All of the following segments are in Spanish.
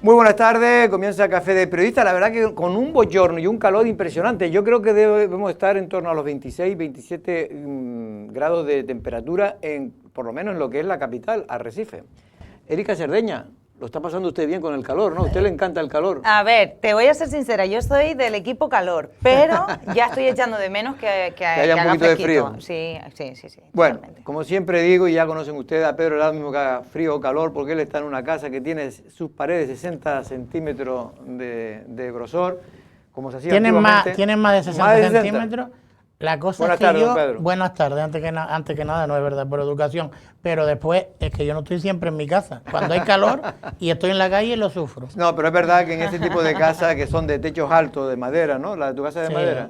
Muy buenas tardes, comienza Café de Periodista, la verdad que con un bochorno y un calor impresionante. Yo creo que debemos estar en torno a los 26, 27 grados de temperatura, por lo menos en lo que es la capital, Arrecife. Erika Cerdeña, lo está pasando usted bien con el calor, ¿no? A usted le encanta el calor. A ver, te voy a ser sincera, yo soy del equipo calor, pero ya estoy echando de menos que haya un haga poquito de fresquito. frío. Sí. Bueno, totalmente. como siempre digo, y ya conocen ustedes a Pedro, da lo mismo que haga frío o calor, porque él está en una casa que tiene sus paredes 60 centímetros de grosor, como se hacía antiguamente. Tienen más de 60 centímetros. La cosa Buenas es que tardes, don Pedro. buenas tardes, antes que nada, no es verdad, por educación, pero después es que yo no estoy siempre en mi casa. Cuando hay calor y estoy en la calle, lo sufro. No, pero es verdad que en este tipo de casas que son de techos altos, de madera, ¿no? ¿La de tu casa es de madera?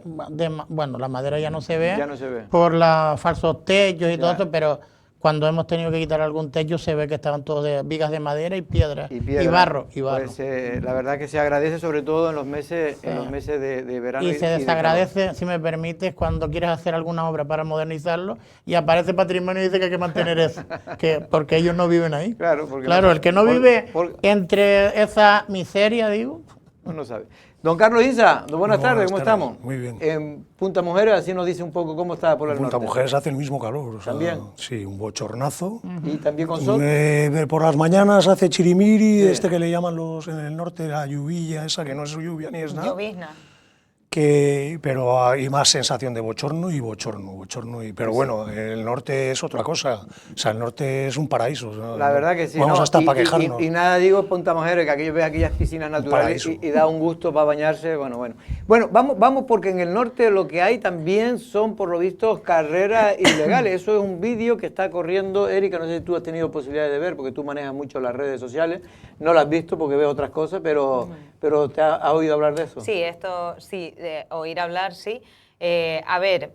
Bueno, la madera ya no se ve. Ya no se ve. Por los falsos techos y Ya. todo eso, pero cuando hemos tenido que quitar algún techo se ve que estaban todos de vigas de madera y piedra. Y barro. Pues la verdad que se agradece sobre todo en los meses, de verano. Y se desagradece, si me permites, cuando quieres hacer alguna obra para modernizarlo y aparece Patrimonio y dice que hay que mantener eso, porque ellos no viven ahí. Claro, porque el que no vive entre esa miseria, digo. No sabe. Don Carlos Isa, buenas tardes, ¿cómo estamos? Muy bien. En Punta Mujeres, así nos dice un poco cómo está por el norte. Punta Mujeres hace el mismo calor. O sea, ¿También? Sí, un bochornazo. ¿Y también con sol? Por las mañanas hace chirimiri, que le llaman en el norte la lluvia, esa que no es lluvia ni es nada. Llovizna. Pero hay más sensación de bochorno. Pero bueno, el norte es otra cosa. O sea, el norte es un paraíso. ¿No? La verdad que sí. Vamos hasta para quejarnos. Y nada digo Punta Mujeres, que aquello ve aquellas piscinas naturales y da un gusto para bañarse. Bueno, vamos porque en el norte lo que hay también son, por lo visto, carreras ilegales. Eso es un vídeo que está corriendo. Erika, no sé si tú has tenido posibilidad de ver, porque tú manejas mucho las redes sociales. No lo has visto porque veo otras cosas, pero ¿te has oído hablar de eso? Sí, esto sí, de oír hablar, sí. A ver,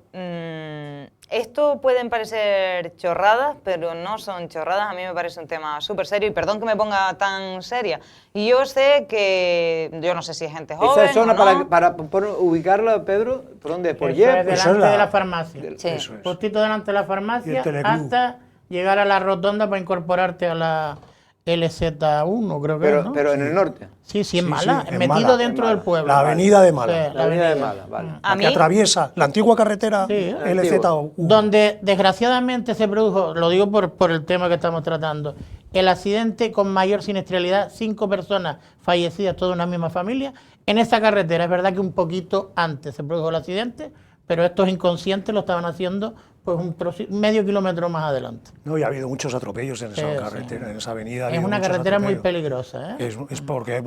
esto pueden parecer chorradas, pero no son chorradas. A mí me parece un tema súper serio y perdón que me ponga tan seria. Y yo sé que, yo no sé si es gente joven ¿Esa zona o no. para ubicarla, Pedro? ¿Por dónde? ¿Por Eso es Yep? delante de la farmacia. Sí. Eso es. Postito delante de la farmacia Y el Teleclub. hasta llegar a la rotonda para incorporarte a la LZ1, creo que es, ¿no? Pero en el norte. Sí, en Sí, Mala, sí, en metido Mala, dentro en del Mala. pueblo. La avenida de Mala. Sí, La avenida de Mala, vale. A La mí, que atraviesa la antigua carretera Sí, LZ1. donde desgraciadamente se produjo, lo digo por el tema que estamos tratando, el accidente con mayor siniestralidad, 5 personas fallecidas, toda una misma familia, en esa carretera. Es verdad que un poquito antes se produjo el accidente, pero estos inconscientes lo estaban haciendo pues medio kilómetro más adelante. No, y ha habido muchos atropellos en esa Sí, carretera, sí. en esa avenida. Es una carretera muy peligrosa, ¿eh? Es porque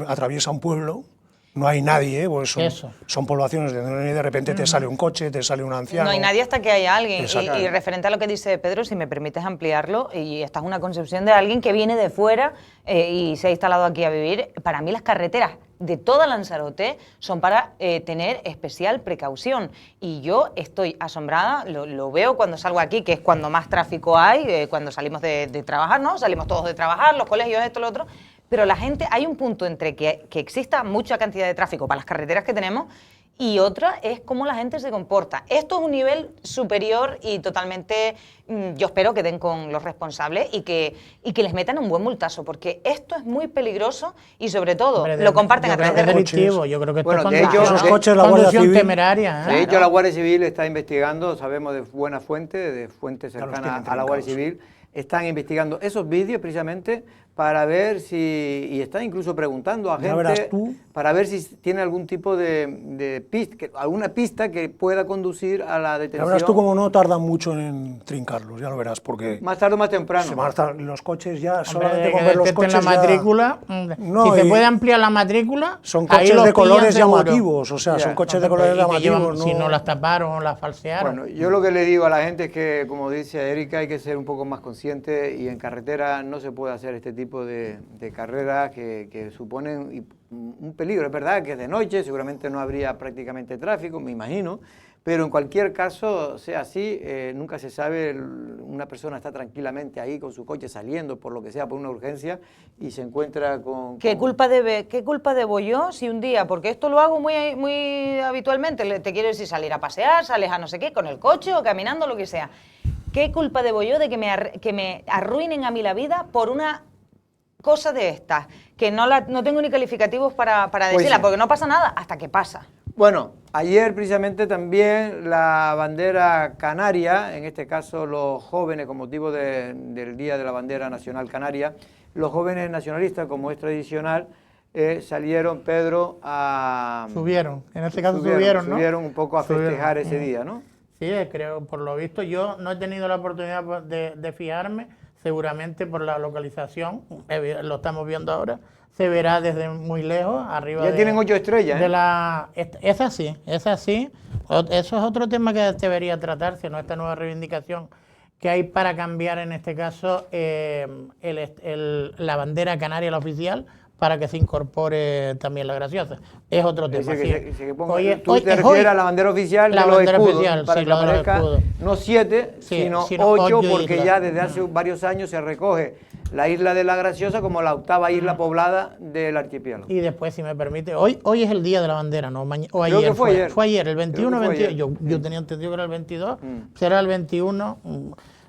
atraviesa un pueblo, no hay nadie, pues son poblaciones donde de repente te sale un coche, te sale un anciano. no hay nadie hasta que haya alguien. Exacto. Y referente a lo que dice Pedro, si me permites ampliarlo, y esta es una concepción de alguien que viene de fuera y se ha instalado aquí a vivir, para mí las carreteras de toda Lanzarote son para tener especial precaución. Y yo estoy asombrada, lo veo cuando salgo aquí, que es cuando más tráfico hay, cuando salimos de trabajar, ¿no? Salimos todos de trabajar, los colegios, esto, lo otro. Pero la gente, hay un punto entre que exista mucha cantidad de tráfico para las carreteras que tenemos y otra es cómo la gente se comporta. Esto es un nivel superior y totalmente, yo espero que den con los responsables y que les metan un buen multazo, porque esto es muy peligroso y sobre todo lo comparten a través de redes. Yo creo que esto Bueno, es de hecho, esos coches, la Guardia conducción Civil. temeraria. ¿eh? De hecho, la Guardia Civil está investigando, sabemos de buena fuente, de fuentes Ya los cercanas tienen a la Guardia trincados. Civil, están investigando esos vídeos precisamente para ver si, y están incluso preguntando a Ya verás gente tú. para ver si tiene algún tipo de pista, alguna pista que pueda conducir a la Ya detención. verás tú como no tardan mucho en trincarlos, ya lo verás, porque Más tarde o más temprano. los coches ya, Hombre, solamente de con que ver los detecten coches la ya- matrícula, No, si se y puede ampliar la matrícula, son ahí coches los de colores pillan seguro. llamativos, o sea, Ya. son coches de Entonces, colores y que llevan- llamativos. Si no las taparon o las falsearon. Bueno, yo lo que le digo a la gente es que, como dice Erika, hay que ser un poco más consciente y en carretera no se puede hacer este tipo de carreras que suponen un peligro. Es verdad que de noche seguramente no habría prácticamente tráfico, me imagino, pero en cualquier caso, sea así, nunca se sabe, una persona está tranquilamente ahí con su coche saliendo por lo que sea, por una urgencia, y se encuentra con... ¿Qué culpa debo yo si un día, porque esto lo hago muy, muy habitualmente, te quiero decir salir a pasear, sales a no sé qué, con el coche o caminando, lo que sea. ¿Qué culpa debo yo de que me arruinen a mí la vida por una cosa de estas, que no tengo ni calificativos para Pues decirla, sí. porque no pasa nada hasta que pasa. Bueno, ayer precisamente también la bandera canaria, en este caso los jóvenes con motivo del Día de la Bandera Nacional Canaria, los jóvenes nacionalistas, como es tradicional, salieron, Pedro, a... Subieron, en este caso subieron, ¿no? Subieron un poco a festejar ese Subieron. día, ¿no? Sí, creo, por lo visto, yo no he tenido la oportunidad de fijarme, seguramente por la localización, lo estamos viendo ahora, se verá desde muy lejos, arriba Ya tienen 8 estrellas, ¿eh? Es así, es así. Eso es otro tema que debería tratarse, ¿no? Esta nueva reivindicación que hay para cambiar, en este caso, la bandera canaria, la oficial, para que se incorpore también la graciosa. Es otro Es tema. decir, Sí. que ponga- Hoy- tú hoy- te es refieres hoy a la bandera oficial la de los bandera escudos, oficial, para sí, que la de los aparezca escudos. no 7, Sí, sino sino 8, ocho porque islas. ya desde hace varios años se recoge la isla de la Graciosa como la octava isla poblada del archipiélago. Y después, si me permite, hoy es el día de la bandera, ¿no? O Creo ayer que fue ayer. Fue ayer, el 21 Creo que fue 22. ayer. Yo tenía entendido que era el 22, será el 21.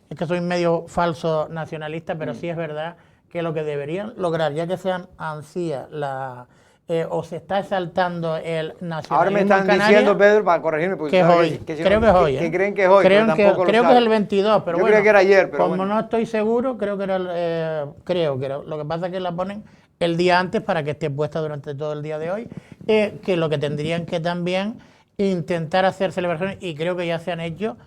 Es que soy medio falso nacionalista, pero sí es verdad que lo que deberían lograr, ya que sean ansías o se está exaltando el nacionalismo Ahora me están en Canarias, diciendo, Pedro, para corregirme, porque que es sabes hoy. si Creo no- que es hoy. que creen que es hoy, creo pero que, tampoco lo creo que es saben. el 22, pero Yo bueno. creía que era ayer, pero como bueno. no estoy seguro, creo que era lo que pasa es que la ponen el día antes para que esté puesta durante todo el día de hoy, que lo que tendrían que también intentar hacer celebraciones, y creo que ya se han hecho,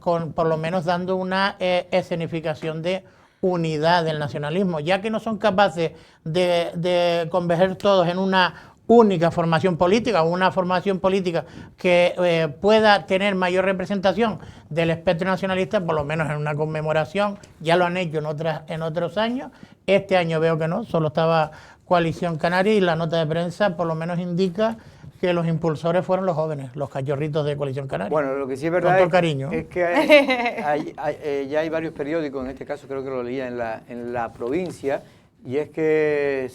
por lo menos dando una escenificación de unidad del nacionalismo, ya que no son capaces de converger todos en una única formación política o una formación política que pueda tener mayor representación del espectro nacionalista, por lo menos en una conmemoración. Ya lo han hecho en otros años. Este año veo que no, solo estaba Coalición Canaria, y la nota de prensa por lo menos indica que los impulsores fueron los jóvenes, los cachorritos de Coalición Canaria. Bueno, lo que sí es Con verdad todo cariño. es que ya hay varios periódicos, en este caso creo que lo leía en la provincia, y es que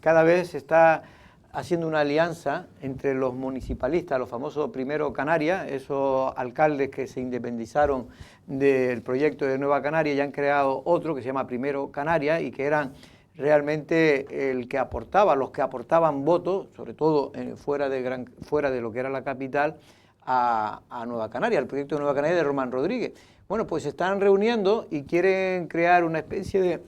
cada vez se está haciendo una alianza entre los municipalistas, los famosos Primero Canarias, esos alcaldes que se independizaron del proyecto de Nueva Canaria y han creado otro que se llama Primero Canarias, y que eran realmente los que aportaban votos, sobre todo fuera de lo que era la capital, a Nueva Canaria, al proyecto de Nueva Canaria de Román Rodríguez. Bueno, pues se están reuniendo y quieren crear una especie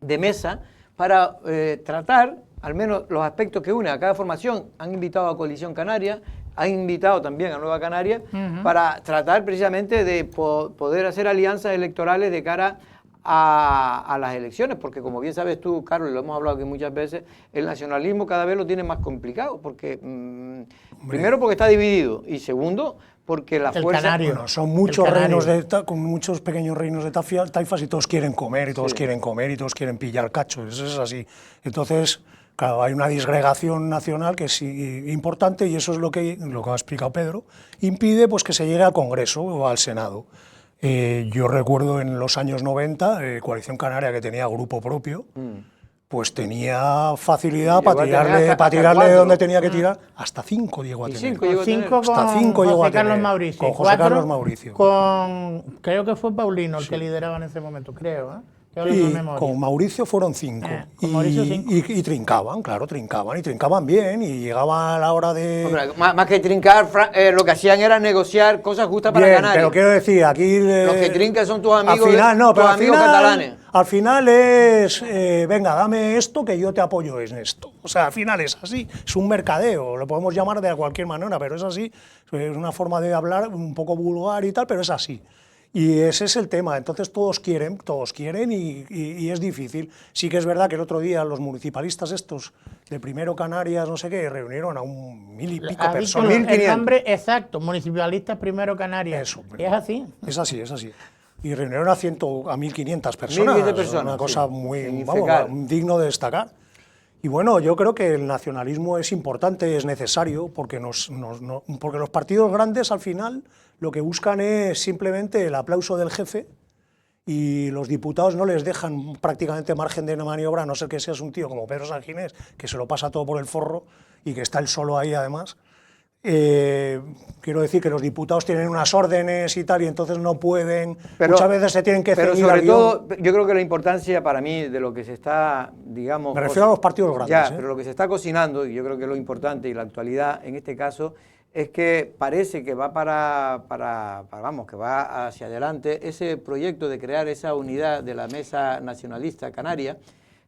de mesa para tratar al menos los aspectos que unen a cada formación. Han invitado a Coalición Canaria, han invitado también a Nueva Canaria, para tratar precisamente de poder hacer alianzas electorales de cara a las elecciones, porque como bien sabes tú, Carlos, y lo hemos hablado aquí muchas veces, el nacionalismo cada vez lo tiene más complicado, porque primero porque está dividido, y segundo porque la fuerza... Canario. Bueno, son muchos El canario. reinos con muchos pequeños reinos de taifas, y todos quieren comer, y todos quieren comer, y todos quieren pillar cachos, eso es así. Entonces, claro, hay una disgregación nacional que es importante, y eso es lo que ha explicado Pedro, impide pues que se llegue al Congreso o al Senado. Yo recuerdo en los años 90, Coalición Canaria, que tenía grupo propio, pues tenía facilidad Llegó para a tener tirarle, hasta donde cuatro. tenía que tirar, hasta 5 llegó a Y tener. 5 llegó a tener. Cinco Hasta con cinco llegó José a tener, Carlos Mauricio. con José 4 Carlos Mauricio. creo que fue Paulino el que lideraba en ese momento, creo, ¿eh? Estoy hablando de Y memoria. con Mauricio fueron 5. Con Mauricio cinco. Y trincaban, claro, trincaban bien, y llegaba a la hora de... Hombre, más que trincar, lo que hacían era negociar cosas justas para Bien, Canarias. pero quiero decir, aquí... Los que trincan son tus amigos, al final, no, tus pero al amigos final, catalanes. Al final es, venga, dame esto que yo te apoyo en esto. O sea, al final es así, es un mercadeo, lo podemos llamar de cualquier manera, pero es así, es una forma de hablar un poco vulgar y tal, pero es así. Y ese es el tema, entonces todos quieren y es difícil. Sí que es verdad que el otro día los municipalistas estos de Primero Canarias, no sé qué, reunieron a 1.000 y pico Has dicho personas. el nombre exacto, Municipalistas Primero Canarias. Eso, Es así. Es así, es así. Y reunieron a 1.500 personas. 1.500 personas, Una cosa sí, muy, en vamos, Infecar. digno de destacar. Y bueno, yo creo que el nacionalismo es importante, es necesario, porque porque los partidos grandes al final lo que buscan es simplemente el aplauso del jefe, y los diputados no les dejan prácticamente margen de maniobra, a no ser que seas un tío como Pedro Sanginés, que se lo pasa todo por el forro y que está él solo ahí además. quiero decir que los diputados tienen unas órdenes y tal, y entonces no pueden, Pero, muchas veces se tienen que pero ceñir sobre al guión. todo, yo creo que la importancia para mí de lo que se está, digamos... Me refiero a los partidos grandes. Ya, pero lo que se está cocinando, y yo creo que es lo importante y la actualidad en este caso, es que parece que va vamos, que va hacia adelante ese proyecto de crear esa unidad de la Mesa Nacionalista Canaria,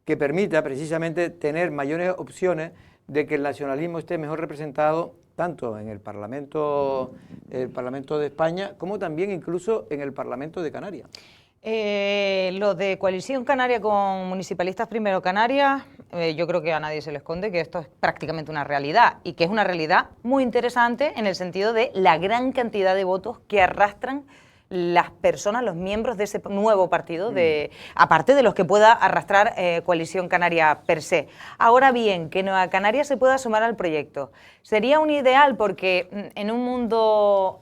que permita precisamente tener mayores opciones de que el nacionalismo esté mejor representado tanto en el Parlamento de España como también incluso en el Parlamento de Canarias. Lo de Coalición Canaria con Municipalistas Primero Canarias, yo creo que a nadie se le esconde que esto es prácticamente una realidad y que es una realidad muy interesante en el sentido de la gran cantidad de votos que arrastran las personas, los miembros de ese nuevo partido, aparte de los que pueda arrastrar Coalición Canaria per se. Ahora bien, que Nueva Canarias se pueda sumar al proyecto. Sería un ideal porque en un mundo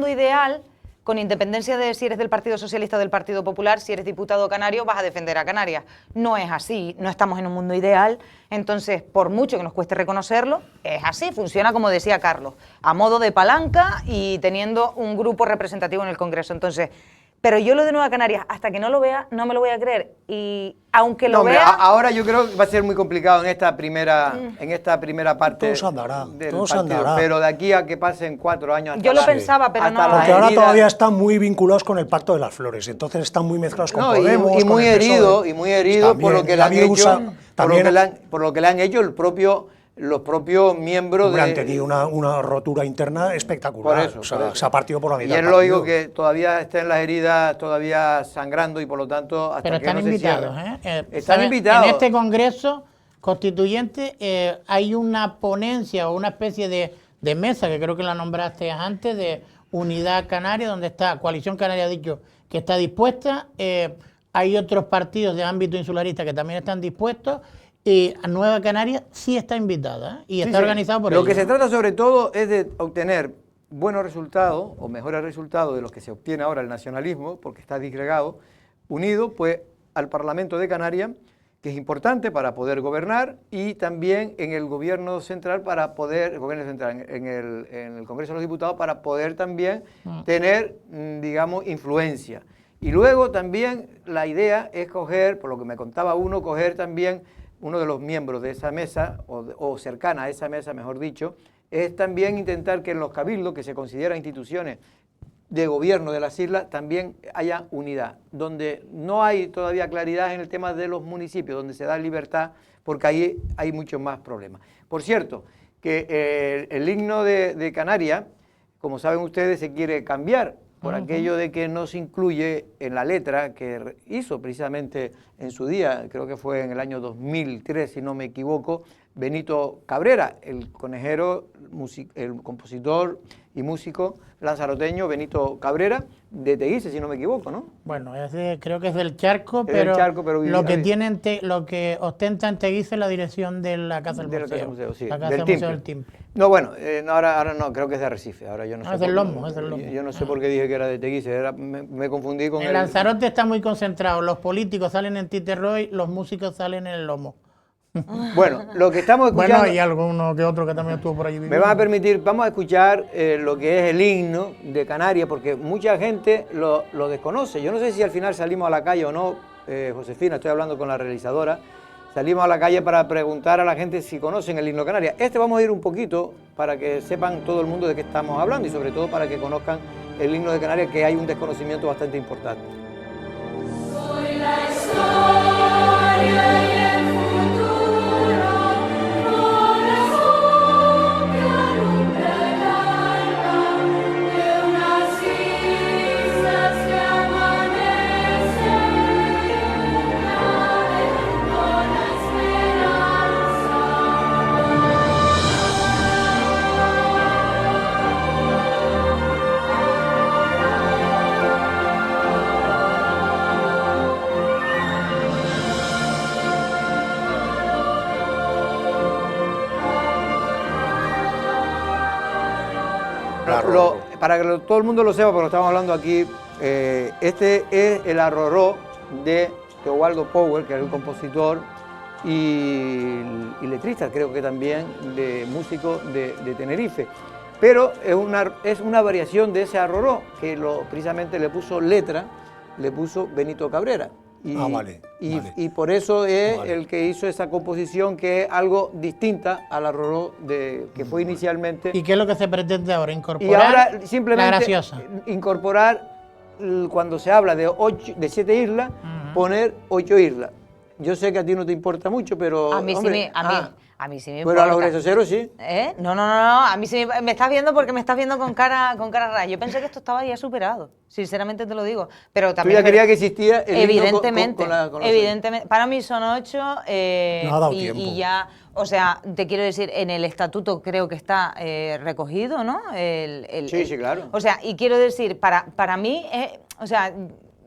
ideal, con independencia de si eres del Partido Socialista o del Partido Popular, si eres diputado canario vas a defender a Canarias. No es así, no estamos en un mundo ideal, entonces por mucho que nos cueste reconocerlo, es así, funciona como decía Carlos, a modo de palanca y teniendo un grupo representativo en el Congreso. Entonces, pero yo lo de Nueva Canarias, hasta que no lo vea, no me lo voy a creer. Y aunque lo hombre, vea... ahora yo creo que va a ser muy complicado en esta primera parte Todo se andará, del todo se partido, andará. pero de aquí a que pasen 4 años... Yo lo pensaba, pero no... Porque ahora todavía están muy vinculados con el Pacto de las Flores, entonces están muy mezclados con Podemos, y con muy el PSOE. herido por lo que le han hecho, por lo que le han hecho los propios miembros Hombre, han tenido una rotura interna espectacular. Por eso. Se ha partido por la mitad. Y es lógico que todavía estén las heridas todavía sangrando y por lo tanto hasta Pero que están no se invitados, cierre. Están invitados. En este Congreso Constituyente hay una ponencia o una especie de mesa, que creo que la nombraste antes, de Unidad Canaria, donde está Coalición Canaria, ha dicho que está dispuesta. Hay otros partidos de ámbito insularista que también están dispuestos. Y a Nueva Canarias sí está invitada y está organizado por ellos. Lo que se trata sobre todo es de obtener buenos resultados o mejores resultados de los que se obtiene ahora el nacionalismo, porque está disgregado, unido pues al Parlamento de Canarias, que es importante para poder gobernar, y también en el gobierno central en el Congreso de los Diputados para poder también tener, digamos, influencia. Y luego también la idea es coger, por lo que me contaba coger también uno de los miembros de esa mesa, o cercana a esa mesa, mejor dicho, es también intentar que en los cabildos, que se consideran instituciones de gobierno de las islas, también haya unidad, donde no hay todavía claridad en el tema de los municipios, donde se da libertad, porque ahí hay muchos más problemas. Por cierto, que el himno de Canarias, como saben ustedes, se quiere cambiar, por aquello de que no se incluye en la letra que hizo precisamente en su día, creo que fue en el año 2003, si no me equivoco, Benito Cabrera, el conejero, el compositor y músico lanzaroteño Benito Cabrera, de Teguise, si no me equivoco, ¿no? Bueno, creo que es del Charco, Es del Charco, pero lo que ostenta en Teguise es la dirección de la Casa del Museo. Sí, la Casa del Museo del Timple. No, bueno, ahora no, creo que es de Arrecife. Ahora yo no sé. Es del Lomo, es del Lomo. Yo no sé por qué dije que era de Teguise, me confundí con el Lanzarote está muy concentrado, los políticos salen en Titerroy, los músicos salen en el Lomo. Bueno, lo que estamos escuchando... Bueno, y alguno que otro que también estuvo por allí viviendo. Me van a permitir, vamos a escuchar lo que es el himno de Canarias, porque mucha gente lo desconoce. Yo no sé si al final salimos a la calle o no, Josefina, estoy hablando con la realizadora, salimos a la calle para preguntar a la gente si conocen el himno Canarias. Vamos a ir un poquito para que sepan todo el mundo de qué estamos hablando y sobre todo para que conozcan el himno de Canarias, que hay un desconocimiento bastante importante. Soy la historia y el futuro, corazón que alumbra el alma de unas islas que amanecen, naden con la esperanza. Para que todo el mundo lo sepa, porque lo estamos hablando aquí, este es el arroró de Teobaldo Power, que es el compositor y letrista, creo que también, de músico de Tenerife. pero es una variación de ese arroró, que precisamente le puso letra, le puso Benito Cabrera. Vale. Y por eso es Vale. el que hizo esa composición, que es algo distinta al arroró que fue inicialmente. ¿Y qué es lo que se pretende ahora? Y Incorporar ahora simplemente la graciosa. incorporar, cuando se habla de 7 islas, poner 8 islas. Yo sé que a ti no te importa mucho, pero... A mí hombre, sí a mí sí me pero a los importa. gracioseros sí. ¿Eh? No, a mí sí me estás viendo porque me estás viendo con cara rara. Yo pensé que esto estaba ya superado, sinceramente te lo digo. Pero Tú también ya querías que existía el himno evidentemente, con los evidentemente. Para mí son 8 No ha dado tiempo. y ya, o sea, te quiero decir, en el estatuto creo que está recogido, ¿no? Sí, claro. O sea, y quiero decir, para mí, o sea,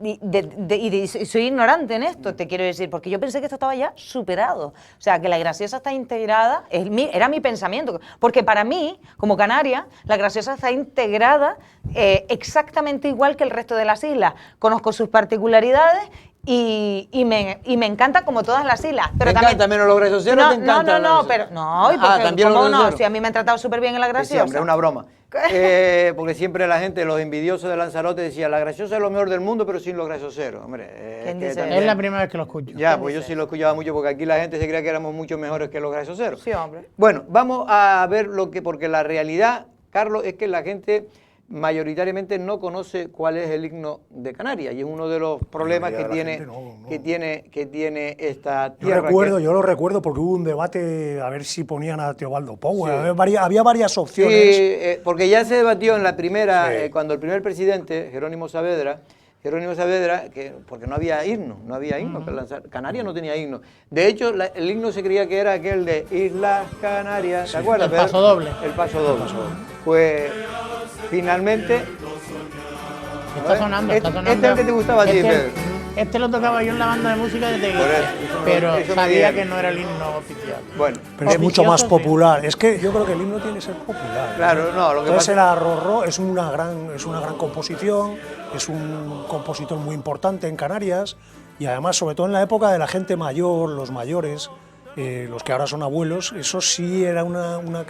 y soy ignorante en esto, te quiero decir, porque yo pensé que esto estaba ya superado. O sea, que la graciosa está integrada, era mi pensamiento, porque para mí, como canaria, la graciosa está integrada exactamente igual que el resto de las islas. Conozco sus particularidades y me encanta como todas las islas. Pero ¿Te también, encanta menos los gracioseros? ¿Te encanta los pero no, ¿y Ah, también los cómo no? gracioseros. Si a mí me han tratado súper bien en la Sí, graciosa. hombre, es una broma. Porque siempre la gente, los envidiosos de Lanzarote, decía, la graciosa es lo mejor del mundo, pero sin los gracioseros. Hombre, ¿Quién que dice también- Es la primera vez que lo escucho. Ya, pues yo sí lo escuchaba mucho, porque aquí la gente se creía que éramos mucho mejores que los gracioseros. Sí, hombre. Bueno, vamos a ver porque la realidad, Carlos, es que la gente mayoritariamente no conoce cuál es el himno de Canarias, y es uno de los problemas que mayoría de tiene, la gente no. que tiene esta Yo tierra. yo lo recuerdo porque hubo un debate a ver si ponían a Teobaldo Power. Sí. Había varias Sí, opciones. porque ya se debatió en la primera, Sí. cuando el primer presidente, Jerónimo Saavedra, porque no había himno, Canarias no tenía himno. De hecho, el himno se creía que era aquel de Islas Canarias, ¿te acuerdas, El Pedro? paso doble. El paso doble. Pues, finalmente... Está sonando, está sonando. Este es el que te gustaba a ti, Pedro. Este lo tocaba yo en la banda de música de Teguise, Por eso pero me sabía dijeron. que no era el himno oficial. Bueno, Pero es mucho más Oficioso, sí. popular. Es que yo creo que el himno tiene que ser popular. claro, no, lo que Entonces pasa... el arrorró es una gran composición, es un compositor muy importante en Canarias y además, sobre todo en la época de la gente mayor, los mayores, los que ahora son abuelos, eso sí era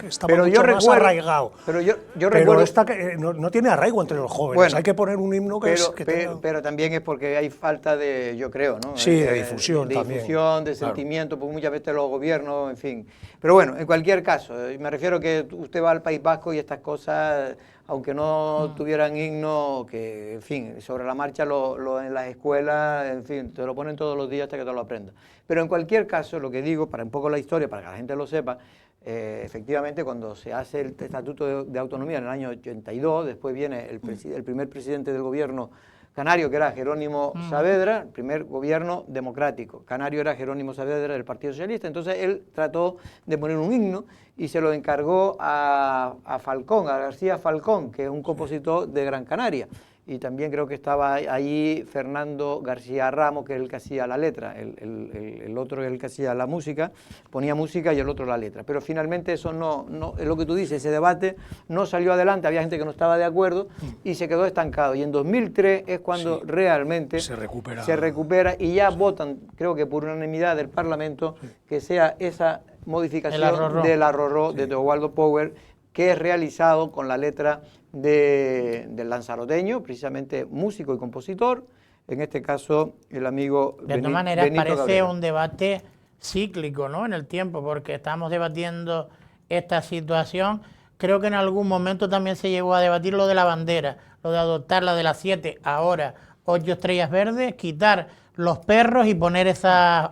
estaba Pero mucho yo más recuerdo- arraigado. pero yo Pero recuerdo- esta no tiene arraigo entre los jóvenes. Bueno, hay que poner un himno que tenga... pero también es porque hay falta de, yo creo, ¿no? Sí, de difusión de también. difusión, de Claro. sentimiento, porque muchas veces los gobiernos, en fin. Pero bueno, en cualquier caso, me refiero que usted va al País Vasco y estas cosas, aunque no tuvieran himno, que, en fin, sobre la marcha en las escuelas, en fin, te lo ponen todos los días hasta que te lo aprendas. Pero en cualquier caso, lo que digo, para un poco la historia, para que la gente lo sepa, efectivamente, cuando se hace el Estatuto de Autonomía en el año 82, después viene el primer presidente del gobierno canario, que era Jerónimo Saavedra, el primer gobierno democrático. Canario era Jerónimo Saavedra del Partido Socialista. Entonces él trató de poner un himno y se lo encargó a Falcón, a García Falcón, que es un compositor de Gran Canaria. Y también creo que estaba allí Fernando García Ramos, que es el que hacía la letra, el otro es el que hacía la música, ponía música y el otro la letra. Pero finalmente eso no es lo que tú dices, ese debate no salió adelante, había gente que no estaba de acuerdo y se quedó estancado. Y en 2003 es cuando realmente se recupera. se recupera y ya votan, creo que por unanimidad del Parlamento, que sea esa modificación del arrorró de Teobaldo Power, que es realizado con la letra del lanzaroteño, precisamente músico y compositor, en este caso el amigo De todas maneras, Benito parece Cabrera. un debate cíclico, ¿no? En el tiempo, porque estamos debatiendo esta situación. Creo que en algún momento también se llegó a debatir lo de la bandera, lo de adoptar la de las 7, ahora 8 estrellas verdes, quitar los perros y poner esas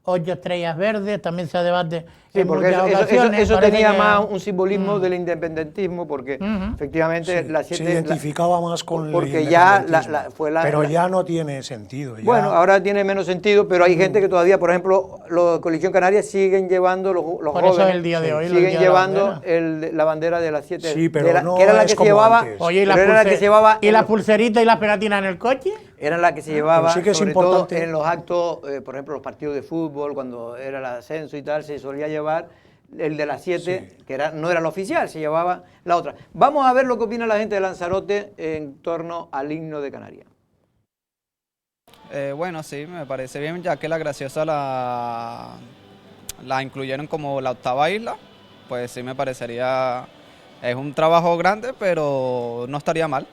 8 estrellas verdes, también se debate Sí, en porque muchas ocasiones. eso Parece tenía que- más un simbolismo del independentismo, porque efectivamente la Se 7... identificaba más con el porque ya independentismo. fue la... Pero la- ya no tiene sentido. ya- Bueno, ahora tiene menos sentido, pero hay gente que todavía, por ejemplo, los de Coalición Canaria siguen llevando, los Por eso jóvenes el día de hoy, el siguen día de la llevando bandera. la bandera de las 7, Sí, pero no que era la es que se como llevaba, antes. Oye, ¿y pero era la que se llevaba ¿y en las los- pulseritas y las pegatinas en el coche? era la que se llevaba, sí que es sobre importante. todo en los actos, por ejemplo, los partidos de fútbol, cuando era el ascenso y tal, se solía llevar el de las 7, que no era la oficial, se llevaba la otra. Vamos a ver lo que opina la gente de Lanzarote en torno al himno de Canarias. Bueno, sí, me parece bien, ya que la graciosa la incluyeron como la octava isla, pues sí me parecería Es un trabajo grande, pero no estaría mal,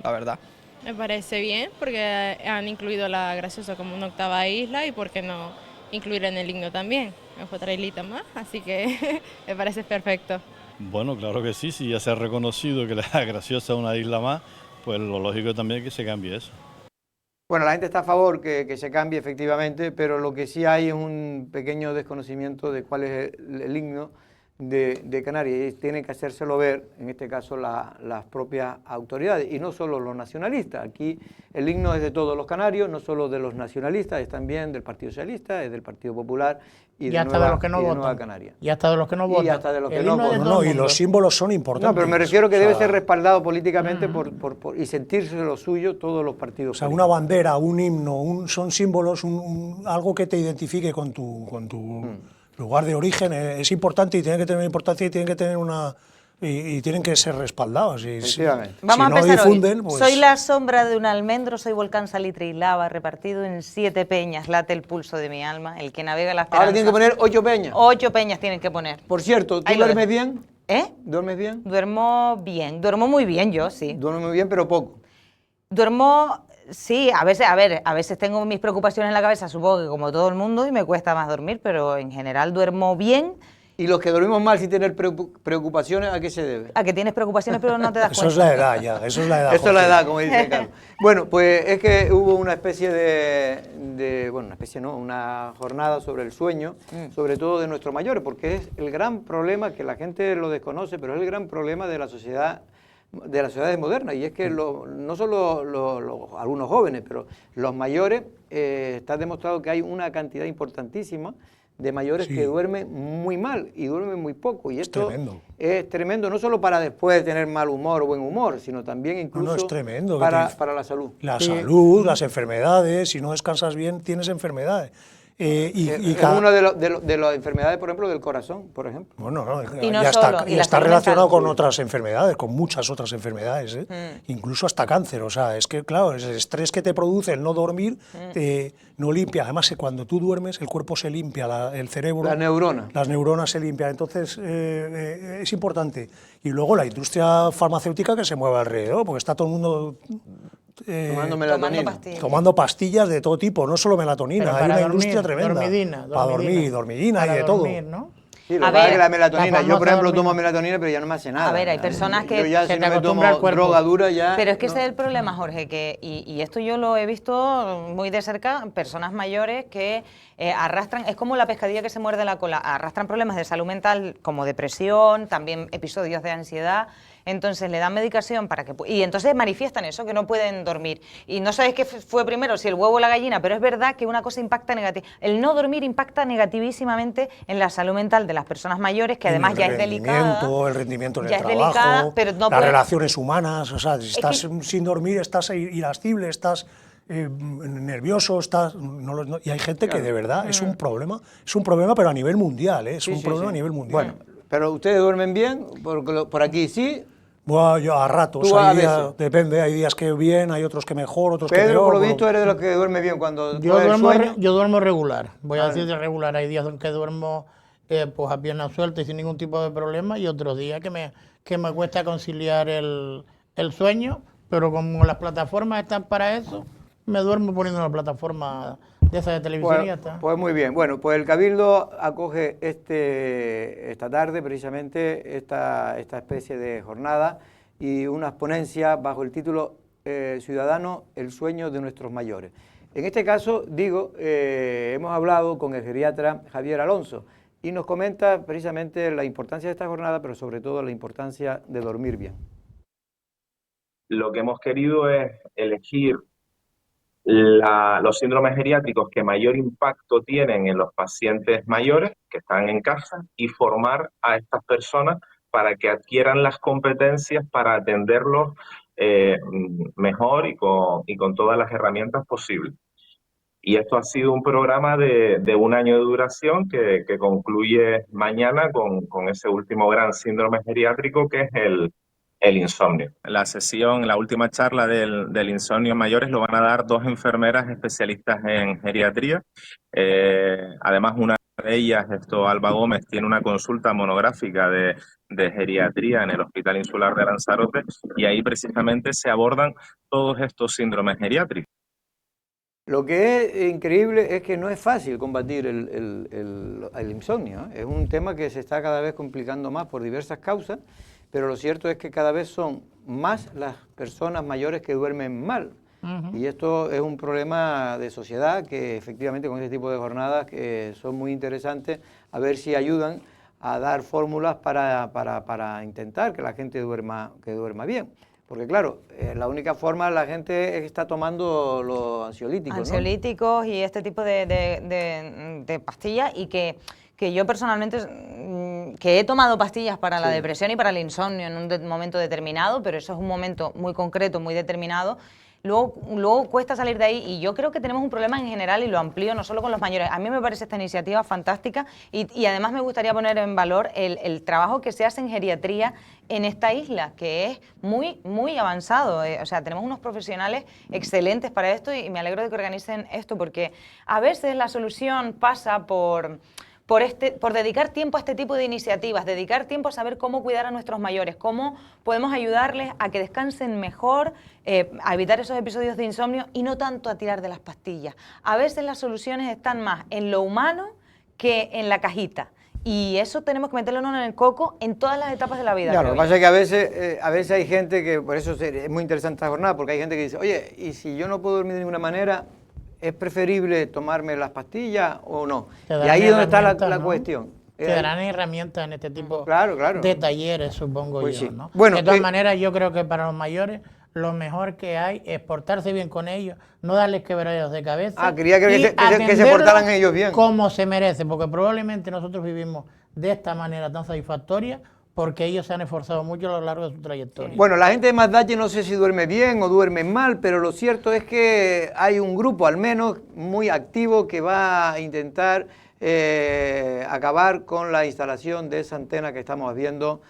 la verdad. Me parece bien porque han incluido la Graciosa como una octava isla y por qué no incluir en el himno también. Es otra islita más, así que me parece perfecto. Bueno, claro que sí, si ya se ha reconocido que la Graciosa es una isla más, pues lo lógico también es que se cambie eso. Bueno, la gente está a favor que se cambie efectivamente, pero lo que sí hay es un pequeño desconocimiento de cuál es el himno de Canarias y tienen que hacérselo ver, en este caso las propias autoridades y no solo los nacionalistas. Aquí el himno es de todos los canarios, no solo de los nacionalistas, es también del Partido Socialista, es del Partido Popular y de hasta de los que no Nueva votan. Canarias. Y hasta de los que no votan. Y hasta de los que El no himno es de votan. todo No, el y mundo. los símbolos son importantes. No, pero me refiero que O debe sea, ser respaldado políticamente y sentirse lo suyo todos los partidos O sea, políticos. una bandera, un himno, son símbolos, algo que te identifique con tu lugar de origen es importante y tiene que tener importancia y tienen que tener y tienen que ser respaldados. Y Efectivamente. Vamos si a no empezar difunden, hoy. pues, Soy la sombra de un almendro, soy volcán, salitre y lava, repartido en 7 peñas, late el pulso de mi alma, el que navega la esperanza. Ahora tienen que poner 8 peñas. 8 peñas tienen que poner. Por cierto, ¿tú Ahí lo duermes dejo. bien? ¿Eh? ¿Duermes bien? Duermo muy bien yo, sí. Duermo muy bien, pero poco. Duermo, sí, a veces tengo mis preocupaciones en la cabeza, supongo que como todo el mundo, y me cuesta más dormir, pero en general duermo bien. Y los que dormimos mal sin tener preocupaciones, ¿a qué se debe? A que tienes preocupaciones, pero no te das eso cuenta. es la edad ya, eso es la edad. Esto es la Jorge. edad, como dice Carlos. Bueno, pues es que hubo una especie bueno, una especie no, una jornada sobre el sueño, sobre todo de nuestros mayores, porque es el gran problema que la gente lo desconoce, pero es el gran problema de la sociedad, de las sociedades modernas, y es que no solo algunos jóvenes, pero los mayores, está demostrado que hay una cantidad importantísima de mayores Sí. que duermen muy mal y duermen muy poco. Y esto tremendo. es tremendo, no solo para después tener mal humor o buen humor, sino también incluso es tremendo, para la salud. La salud, las enfermedades, si no descansas bien, tienes enfermedades. Es una de las enfermedades, por ejemplo, del corazón, por ejemplo. Bueno, no, Y no ya solo, está, y ya la está salud relacionado mental. con otras enfermedades, con muchas otras enfermedades, incluso hasta cáncer. O sea, es que, claro, el estrés que te produce el no dormir no limpia. Además, cuando tú duermes, el cuerpo se limpia, el cerebro. Las neuronas. Las neuronas se limpian. Entonces, es importante. Y luego la industria farmacéutica que se mueve alrededor, porque está todo el mundo Tomando melatonina. tomando pastillas de todo tipo, no solo melatonina, Pero hay para una dormir, industria tremenda. dormidina, Para dormir, dormidina para y de todo. dormir, ¿no? Sí, lo A que pasa es ver, que la melatonina, la yo por famosa ejemplo tomo dormida. melatonina, pero ya no me hace nada. A ver, hay personas que yo ya se si te no me acostumbra tomo el cuerpo. droga dura ya... Pero es que no. ese es el problema, Jorge, y esto yo lo he visto muy de cerca, personas mayores que arrastran, es como la pescadilla que se muerde la cola, arrastran problemas de salud mental como depresión, también episodios de ansiedad, entonces le dan medicación para que... Y entonces manifiestan eso, que no pueden dormir. Y no sabes qué fue primero, si el huevo o la gallina, pero es verdad que una cosa impacta negativamente. El no dormir impacta negativísimamente en la salud mental de las personas mayores, que además ya es delicada. El rendimiento en ya el es trabajo, delicada, pero no las puede- relaciones humanas, o sea, si estás que- sin dormir, estás irascible, estás nervioso, y hay gente que de verdad es un problema, pero a nivel mundial, es Sí, un sí, problema sí. a nivel mundial. Bueno, pero ustedes duermen bien, porque por aquí sí. Bueno, yo a ratos, Tú a hay días, veces. depende, hay días que bien, hay otros que mejor, otros que Pedro, peor. por lo bueno, visto, eres de los que duerme bien cuando Yo coge el duermo, sueño. yo duermo regular, voy a decir de regular. Hay días en que duermo pues a pierna suelta y sin ningún tipo de problema, y otros días que me cuesta conciliar el sueño, pero como las plataformas están para eso, me duermo poniendo una plataforma de esa de televisión y ya está. Pues muy bien. Bueno, pues el Cabildo acoge esta tarde precisamente esta especie de jornada y unas ponencias bajo el título Ciudadano, el sueño de nuestros mayores. En este caso, digo, hemos hablado con el geriatra Javier Alonso y nos comenta precisamente la importancia de esta jornada, pero sobre todo la importancia de dormir bien. Lo que hemos querido es elegir los síndromes geriátricos que mayor impacto tienen en los pacientes mayores que están en casa y formar a estas personas para que adquieran las competencias para atenderlos mejor y con todas las herramientas posibles. Y esto ha sido un programa de 1 año de duración que concluye mañana con ese último gran síndrome geriátrico que es el insomnio. La sesión, la última charla del insomnio en mayores lo van a dar 2 enfermeras especialistas en geriatría, además una de ellas, Alba Gómez, tiene una consulta monográfica de geriatría en el Hospital Insular de Lanzarote y ahí precisamente se abordan todos estos síndromes geriátricos. Lo que es increíble es que no es fácil combatir el insomnio, ¿eh? Es un tema que se está cada vez complicando más por diversas causas, pero lo cierto es que cada vez son más las personas mayores que duermen mal. Y esto es un problema de sociedad que efectivamente con este tipo de jornadas que son muy interesantes, a ver si ayudan a dar fórmulas para intentar que la gente duerma bien. Porque claro, la única forma la gente es que está tomando los ansiolíticos, ¿no? Ansiolíticos y este tipo de pastillas y que yo personalmente que he tomado pastillas para la depresión y para el insomnio en un momento determinado, pero eso es un momento muy concreto, muy determinado. Luego cuesta salir de ahí y yo creo que tenemos un problema en general y lo amplío no solo con los mayores. A mí me parece esta iniciativa fantástica y además me gustaría poner en valor el trabajo que se hace en geriatría en esta isla, que es muy, muy avanzado. O sea, tenemos unos profesionales excelentes para esto y me alegro de que organicen esto porque a veces la solución pasa por dedicar tiempo a este tipo de iniciativas, dedicar tiempo a saber cómo cuidar a nuestros mayores, cómo podemos ayudarles a que descansen mejor, a evitar esos episodios de insomnio y no tanto a tirar de las pastillas. A veces las soluciones están más en lo humano que en la cajita. Y eso tenemos que meterlo en el coco en todas las etapas de la vida. Claro, lo que pasa es que a veces hay gente que, por eso es muy interesante esta jornada, porque hay gente que dice, oye, ¿y si yo no puedo dormir de ninguna manera? ¿Es preferible tomarme las pastillas o no? Y ahí es donde está la cuestión. Te darán herramientas en este tipo claro. de talleres, supongo Pues yo, sí. ¿no? Bueno, de todas maneras, yo creo que para los mayores lo mejor que hay es portarse bien con ellos, no darles quebraderos de cabeza. Quería que se atenderlos portaran ellos bien. como se merece, porque probablemente nosotros vivimos de esta manera tan satisfactoria porque ellos se han esforzado mucho a lo largo de su trayectoria. Bueno, la gente de Mazdache no sé si duerme bien o duerme mal, pero lo cierto es que hay un grupo al menos muy activo que va a intentar acabar con la instalación de esa antena que estamos viendo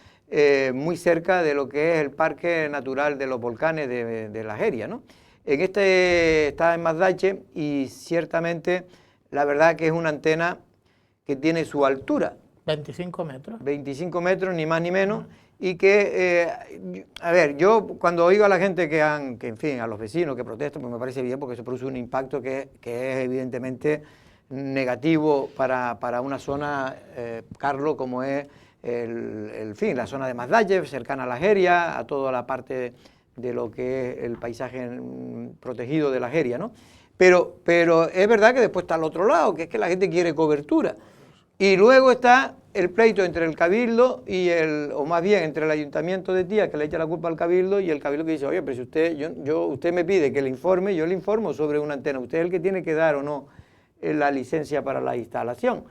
muy cerca de lo que es el Parque Natural de los Volcanes de la Jeria, ¿no? Está en Mazdache y ciertamente la verdad que es una antena que tiene su altura. 25 metros. 25 metros, ni más ni menos, y que, a ver, yo cuando oigo a la gente que en fin, a los vecinos que protestan, pues me parece bien porque se produce un impacto que es evidentemente negativo para una zona, Carlos, como es la zona de Mazdache, cercana a la Jeria, a toda la parte de lo que es el paisaje protegido de la Jeria, ¿no? Pero es verdad que después está al otro lado, que es que la gente quiere cobertura. Y luego está el pleito entre el Cabildo o más bien entre el Ayuntamiento de Tía, que le echa la culpa al Cabildo, y el Cabildo que dice, oye, pero si usted me pide que le informe, yo le informo sobre una antena. Usted es el que tiene que dar o no la licencia para la instalación.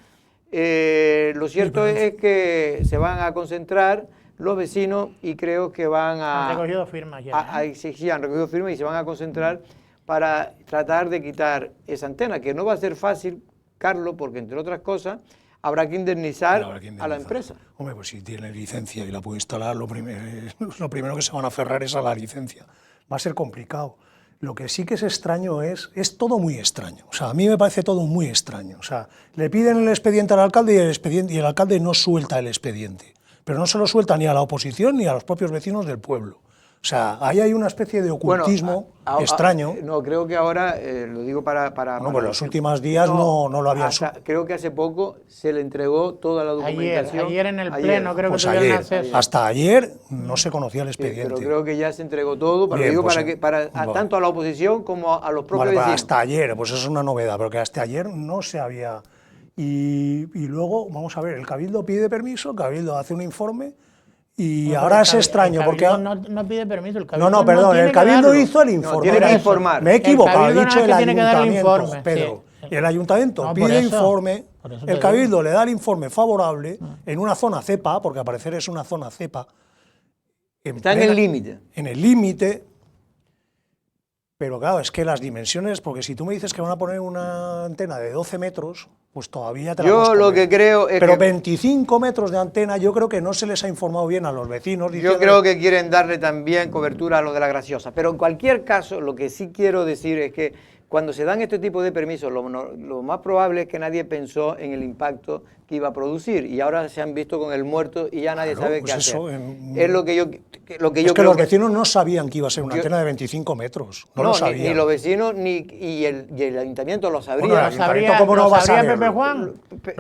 Lo cierto es que se van a concentrar los vecinos y creo que van Han recogido firmas ya. Sí, han recogido firmas y se van a concentrar para tratar de quitar esa antena, que no va a ser fácil, Carlos, porque entre otras cosas habrá que indemnizar a la empresa. Hombre, pues si tiene licencia y la puede instalar, lo primero que se van a aferrar es a la licencia. Va a ser complicado. Lo que sí que es extraño es todo muy extraño. O sea, a mí me parece todo muy extraño. O sea, le piden el expediente al alcalde y el alcalde no suelta el expediente. Pero no se lo suelta ni a la oposición ni a los propios vecinos del pueblo. O sea, ahí hay una especie de ocultismo extraño. No, creo que ahora, lo digo para no, pues los últimos días no lo habían creo que hace poco se le entregó toda la documentación. Ayer en el Pleno creo pues que tuvieron acceso. Hasta ayer no se conocía el expediente. Pero creo que ya se entregó todo, pero Bien, digo pues, tanto a la oposición como a los propios vecinos. Hasta ayer, pues eso es una novedad, porque hasta ayer no se había... Y luego, vamos a ver, el Cabildo pide permiso, el Cabildo hace un informe. Y ahora es extraño porque... No pide permiso, el Cabildo No, perdón, el Cabildo hizo el informe. Tiene que informar. Me he equivocado, he dicho el Ayuntamiento, informe, Pedro. El Ayuntamiento pide informe, el Cabildo le da el informe favorable en una zona cepa, porque al parecer es una zona cepa. Está en el límite. En el límite, pero claro, es que las dimensiones, porque si tú me dices que van a poner una antena de 12 metros, pues todavía te la Yo puedes lo comer. que creo es Pero que 25 metros de antena, yo creo que no se les ha informado bien a los vecinos. yo creo que quieren darle también cobertura a lo de la graciosa. Pero en cualquier caso, lo que sí quiero decir es que cuando se dan este tipo de permisos, lo más probable es que nadie pensó en el impacto que iba a producir. Y ahora se han visto con el muerto y ya nadie sabe pues qué eso, hacer. Es lo que yo es que creo los vecinos no sabían que iba a ser una antena de 25 metros. No lo ni sabían. los vecinos y el ayuntamiento lo sabría. Bueno, el ayuntamiento, ¿cómo no va a sabría saberlo? Pepe Juan?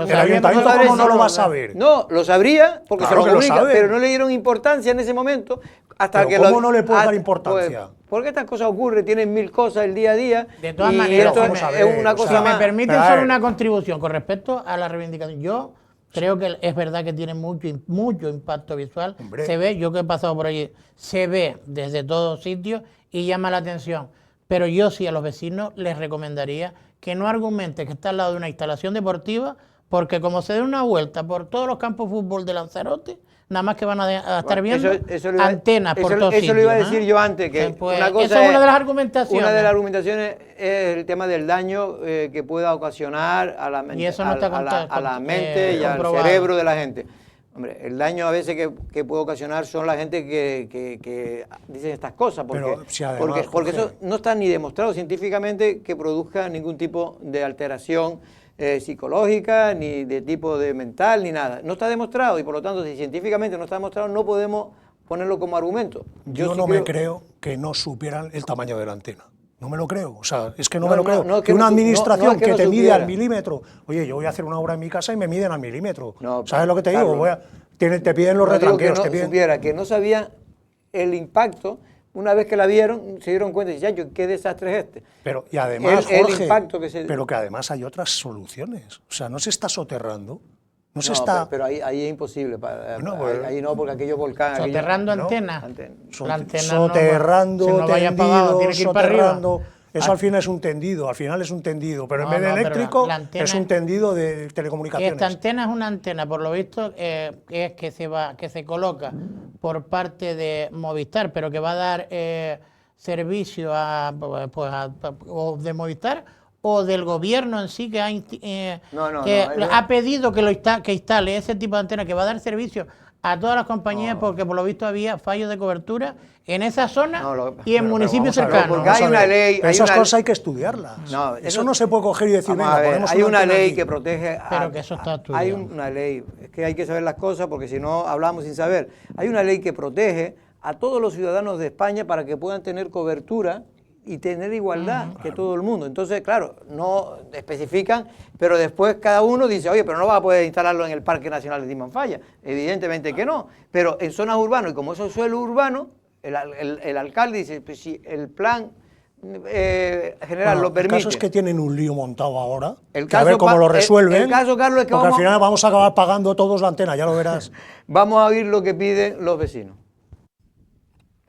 El ayuntamiento, ¿cómo no lo va a saber? No, lo sabría porque Claro se que lo lo comunica, sabe. pero no le dieron importancia en ese momento hasta Pero que ¿cómo no le puedes dar importancia? Pues, porque estas cosas ocurren, tienen mil cosas el día a día. De todas y maneras, esto vamos a ver, es una o cosa sea, Si me más. permiten Pero a solo ver. una contribución con respecto a la reivindicación. Yo creo que es verdad que tiene mucho impacto visual. Hombre. Se ve, yo que he pasado por allí, se ve desde todos sitios y llama la atención. Pero yo sí a los vecinos les recomendaría que no argumenten que está al lado de una instalación deportiva, porque como se dé una vuelta por todos los campos de fútbol de Lanzarote, nada más que van a estar viendo Eso lo iba- antenas por todos Eso lo iba a sitios, decir ¿eh? yo antes, que Pues, una cosa esa es una de las argumentaciones. Una de las argumentaciones es el tema del daño que pueda ocasionar a la mente, Y eso no está a la mente y al comprobado. cerebro de la gente. Hombre, el daño a veces que puede ocasionar son la gente que dicen estas cosas, porque, Pero si además, porque eso Jorge, no está ni demostrado científicamente que produzca ningún tipo de alteración psicológica, ni de tipo de mental, ni nada. No está demostrado y por lo tanto, si científicamente no está demostrado, no podemos ponerlo como argumento. yo sí no me creo que no supieran el tamaño de la antena. No me lo creo, o sea, es que no No, me lo no, creo. no, es que que una no, administración no es que que no te mide supiera. al milímetro, oye, yo voy a hacer una obra en mi casa y me miden al milímetro. No, ¿Sabes lo que te Carlos, digo? Te piden los No digo que retranqueos, no te piden... supiera, que no sabía el impacto. Una vez que la vieron, se dieron cuenta y decían, qué desastre es este. Pero, y además, el Jorge, impacto que se... pero que además hay otras soluciones. O sea, no se está soterrando, no se No, está... pero ahí es imposible. Bueno, pues- ahí no, porque aquello volcán... aquello- Soterrando ¿no? antenas. La antena soterrando, no, si no vaya para abajo, tiene que ir para arriba. soterrando. Eso al final es un tendido, pero No, en vez de no, pero eléctrico la antena- es un tendido de Que telecomunicaciones. esta antena es una antena, por lo visto, es que se coloca por parte de Movistar, pero que va a dar servicio o de Movistar o del gobierno en sí que ha pedido que instale ese tipo de antena que va a dar servicio a todas las compañías porque por lo visto había fallos de cobertura en esa zona y en municipios cercanos. Porque hay una ley... Pero esas cosas hay que estudiarlas. No, eso no se puede coger y decir, Vamos venga, a ver, ponemos hay una antena ley aquí. que protege... Pero que eso está estudiado. Hay una ley, es que hay que saber las cosas porque si no hablamos sin saber. Hay una ley que protege a todos los ciudadanos de España para que puedan tener cobertura y tener igualdad que todo el mundo. Entonces, claro, no especifican, pero después cada uno dice, oye, pero no vas a poder instalarlo en el Parque Nacional de Timanfaya. Evidentemente que no. Pero en zonas urbanas, y como eso es suelo urbano, el alcalde dice, pues si el plan general lo permite. El caso es que tienen un lío montado ahora, El que a ver caso, cómo lo el resuelven, caso, Carlos, es que porque al vamos- final vamos a acabar pagando todos la antena, ya lo verás. Vamos a oír lo que piden los vecinos.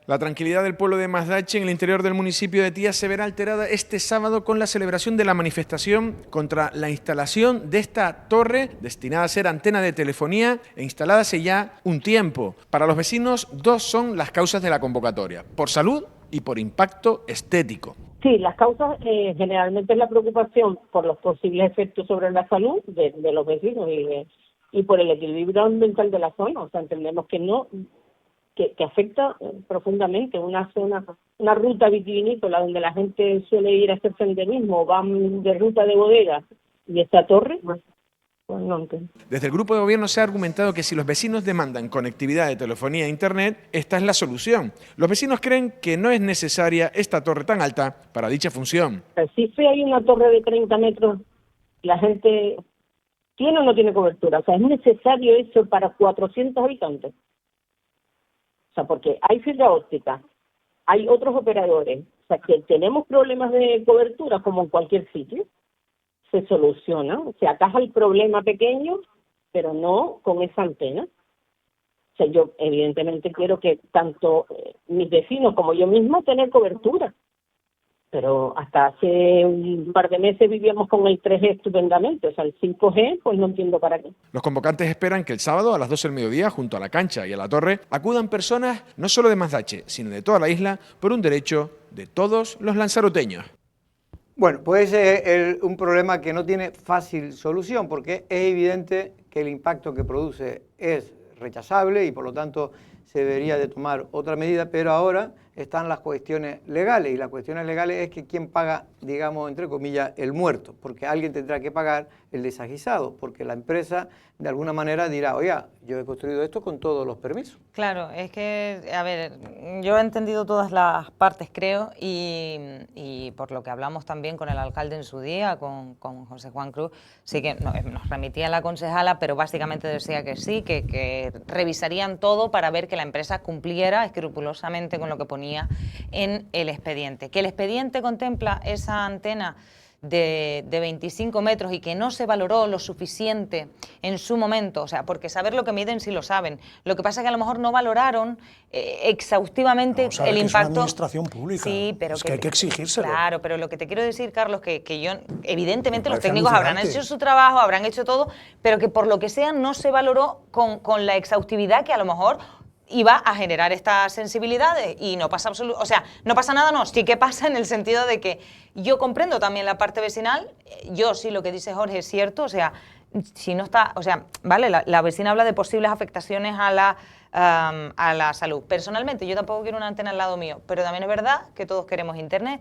La tranquilidad del pueblo de Mazdache en el interior del municipio de Tía se verá alterada este sábado con la celebración de la manifestación contra la instalación de esta torre destinada a ser antena de telefonía e instalada hace ya un tiempo. Para los vecinos, dos son las causas de la convocatoria: por salud y por impacto estético. Sí, las causas generalmente es la preocupación por los posibles efectos sobre la salud de los vecinos y por el equilibrio ambiental de la zona. O sea, entendemos que afecta profundamente una zona, una ruta vitivinícola donde la gente suele ir a hacer senderismo, van de ruta de bodega y esta torre, pues no entiendo. Desde el grupo de gobierno se ha argumentado que si los vecinos demandan conectividad de telefonía e internet, esta es la solución. Los vecinos creen que no es necesaria esta torre tan alta para dicha función. Si hay una torre de 30 metros, la gente tiene o no tiene cobertura. O sea, es necesario eso para 400 habitantes. O sea, porque hay fibra óptica, hay otros operadores. O sea, que tenemos problemas de cobertura como en cualquier sitio. Se soluciona, se ataja el problema pequeño, pero no con esa antena. O sea, yo evidentemente quiero que tanto mis vecinos como yo misma tener cobertura. Pero hasta hace un par de meses vivíamos con el 3G estupendamente, o sea, el 5G, pues no entiendo para qué. Los convocantes esperan que el sábado a las 12 del mediodía, junto a la cancha y a la torre, acudan personas no solo de Mazdache, sino de toda la isla, por un derecho de todos los lanzaroteños. Bueno, pues ese es un problema que no tiene fácil solución, porque es evidente que el impacto que produce es rechazable y por lo tanto se debería de tomar otra medida, pero ahora están las cuestiones legales, y las cuestiones legales es que quién paga, digamos, entre comillas, el muerto, porque alguien tendrá que pagar el desaguisado, porque la empresa de alguna manera dirá, oiga, yo he construido esto con todos los permisos. Claro, es que, a ver, yo he entendido todas las partes, creo, y por lo que hablamos también con el alcalde en su día, con José Juan Cruz, sí que nos remitía a la concejala, pero básicamente decía que sí, que revisarían todo para ver que la empresa cumpliera escrupulosamente con lo que ponía en el expediente. Que el expediente contempla esa antena de 25 metros y que no se valoró lo suficiente en su momento, o sea, porque saber lo que miden sí lo saben. Lo que pasa es que a lo mejor no valoraron exhaustivamente el impacto. Es una administración pública, Sí, pero es que hay que exigírselo. Claro, pero lo que te quiero decir, Carlos, que yo, evidentemente los parece técnicos habrán alucinante. hecho su trabajo, habrán hecho todo, pero que por lo que sea no se valoró con la exhaustividad que a lo mejor iba a generar estas sensibilidades y no pasa o sea, no pasa nada, no, sí que pasa en el sentido de que yo comprendo también la parte vecinal, yo sí lo que dice Jorge es cierto, o sea, si no está, o sea, vale, la vecina habla de posibles afectaciones a la salud. Personalmente yo tampoco quiero una antena al lado mío, pero también es verdad que todos queremos internet.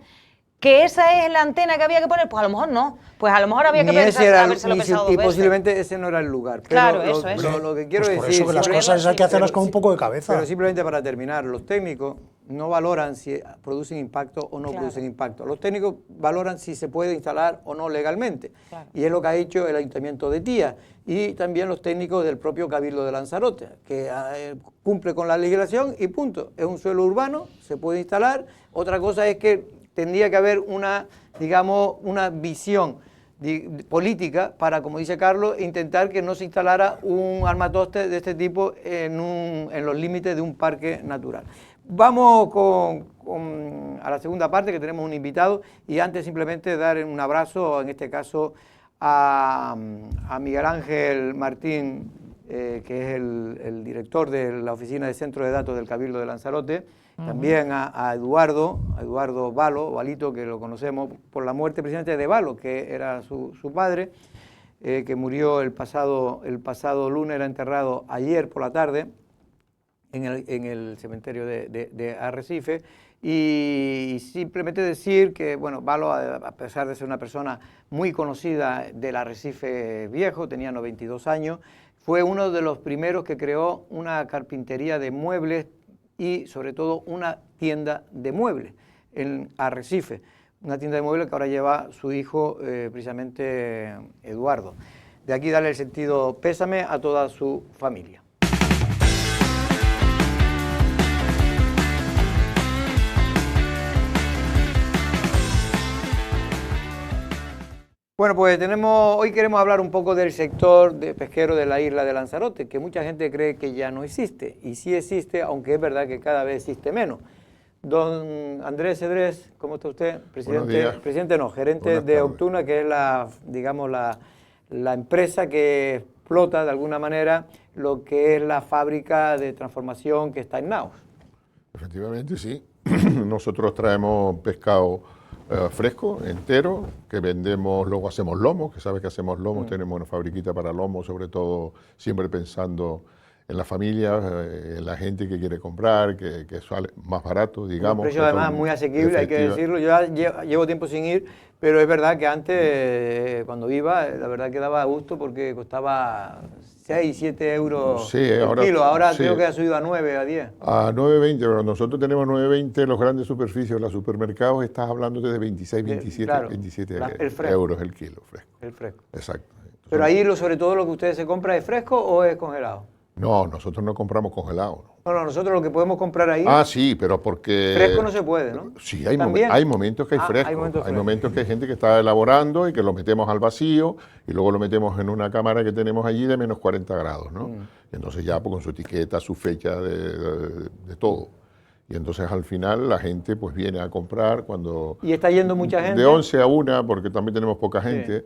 ¿Que esa es la antena que había que poner? Pues a lo mejor no. Pues a lo mejor había que habérselo pensado dos y veces. posiblemente ese no era el lugar. Pero Claro, eso es. Lo que quiero Pues por decir... eso que las cosas hay que hacerlas con un poco de cabeza. Pero simplemente para terminar, los técnicos no valoran si producen impacto o no producen impacto. Los técnicos valoran si se puede instalar o no legalmente. Claro. Y es lo que ha hecho el Ayuntamiento de Tía y también los técnicos del propio Cabildo de Lanzarote, que cumple con la legislación y punto. Es un suelo urbano, se puede instalar. Otra cosa es que tendría que haber una, digamos, una visión política para, como dice Carlos, intentar que no se instalara un armatoste de este tipo en los límites de un parque natural. Vamos a la segunda parte, que tenemos un invitado, y antes simplemente dar un abrazo, en este caso, a Miguel Ángel Martín, que es el director de la Oficina de Centro de Datos del Cabildo de Lanzarote, también a Eduardo Valito, que lo conocemos por la muerte precisamente de Valo, que era su padre, que murió el pasado lunes, era enterrado ayer por la tarde en el cementerio de Arrecife. Y simplemente decir que, bueno, Valo, a pesar de ser una persona muy conocida del Arrecife viejo, tenía 92 años, fue uno de los primeros que creó una carpintería de muebles y sobre todo una tienda de muebles en Arrecife, una tienda de muebles que ahora lleva su hijo, precisamente Eduardo. De aquí darle el sentido pésame a toda su familia. Bueno, pues hoy queremos hablar un poco del sector de pesquero de la isla de Lanzarote, que mucha gente cree que ya no existe, y sí existe, aunque es verdad que cada vez existe menos. Don Andrés Cedrés, ¿cómo está usted? Gerente de Octuna, que es la empresa que explota de alguna manera lo que es la fábrica de transformación que está en Naos. Efectivamente, sí. Nosotros traemos pescado fresco, entero, que vendemos, luego hacemos lomos, que sabes que hacemos lomos, tenemos una fabriquita para lomos, sobre todo siempre pensando en la familia, en la gente que quiere comprar, que sale más barato, digamos. Un precio además muy asequible, hay que decirlo. Yo ya llevo tiempo sin ir, pero es verdad que antes, cuando iba, la verdad que daba gusto porque costaba 6, 7 euros el kilo. Ahora creo que ha subido a 9, a 10. A 9,20, pero nosotros tenemos 9,20 los grandes superficies, los supermercados estás hablando de 26, 27, 27 euros el kilo fresco. El fresco. Exacto. Entonces, pero ahí sobre todo lo que ustedes se compra es fresco o es congelado. No, nosotros no compramos congelado. No, nosotros lo que podemos comprar ahí... Ah, sí, pero porque... Fresco no se puede, ¿no? Sí, hay momentos que hay fresco. Hay momentos que hay gente que está elaborando y que lo metemos al vacío y luego lo metemos en una cámara que tenemos allí de menos 40 grados, ¿no? Y entonces ya pues, con su etiqueta, su fecha, de todo. Y entonces al final la gente pues viene a comprar cuando... ¿Y está yendo mucha gente? De 11 a 1, porque también tenemos poca gente.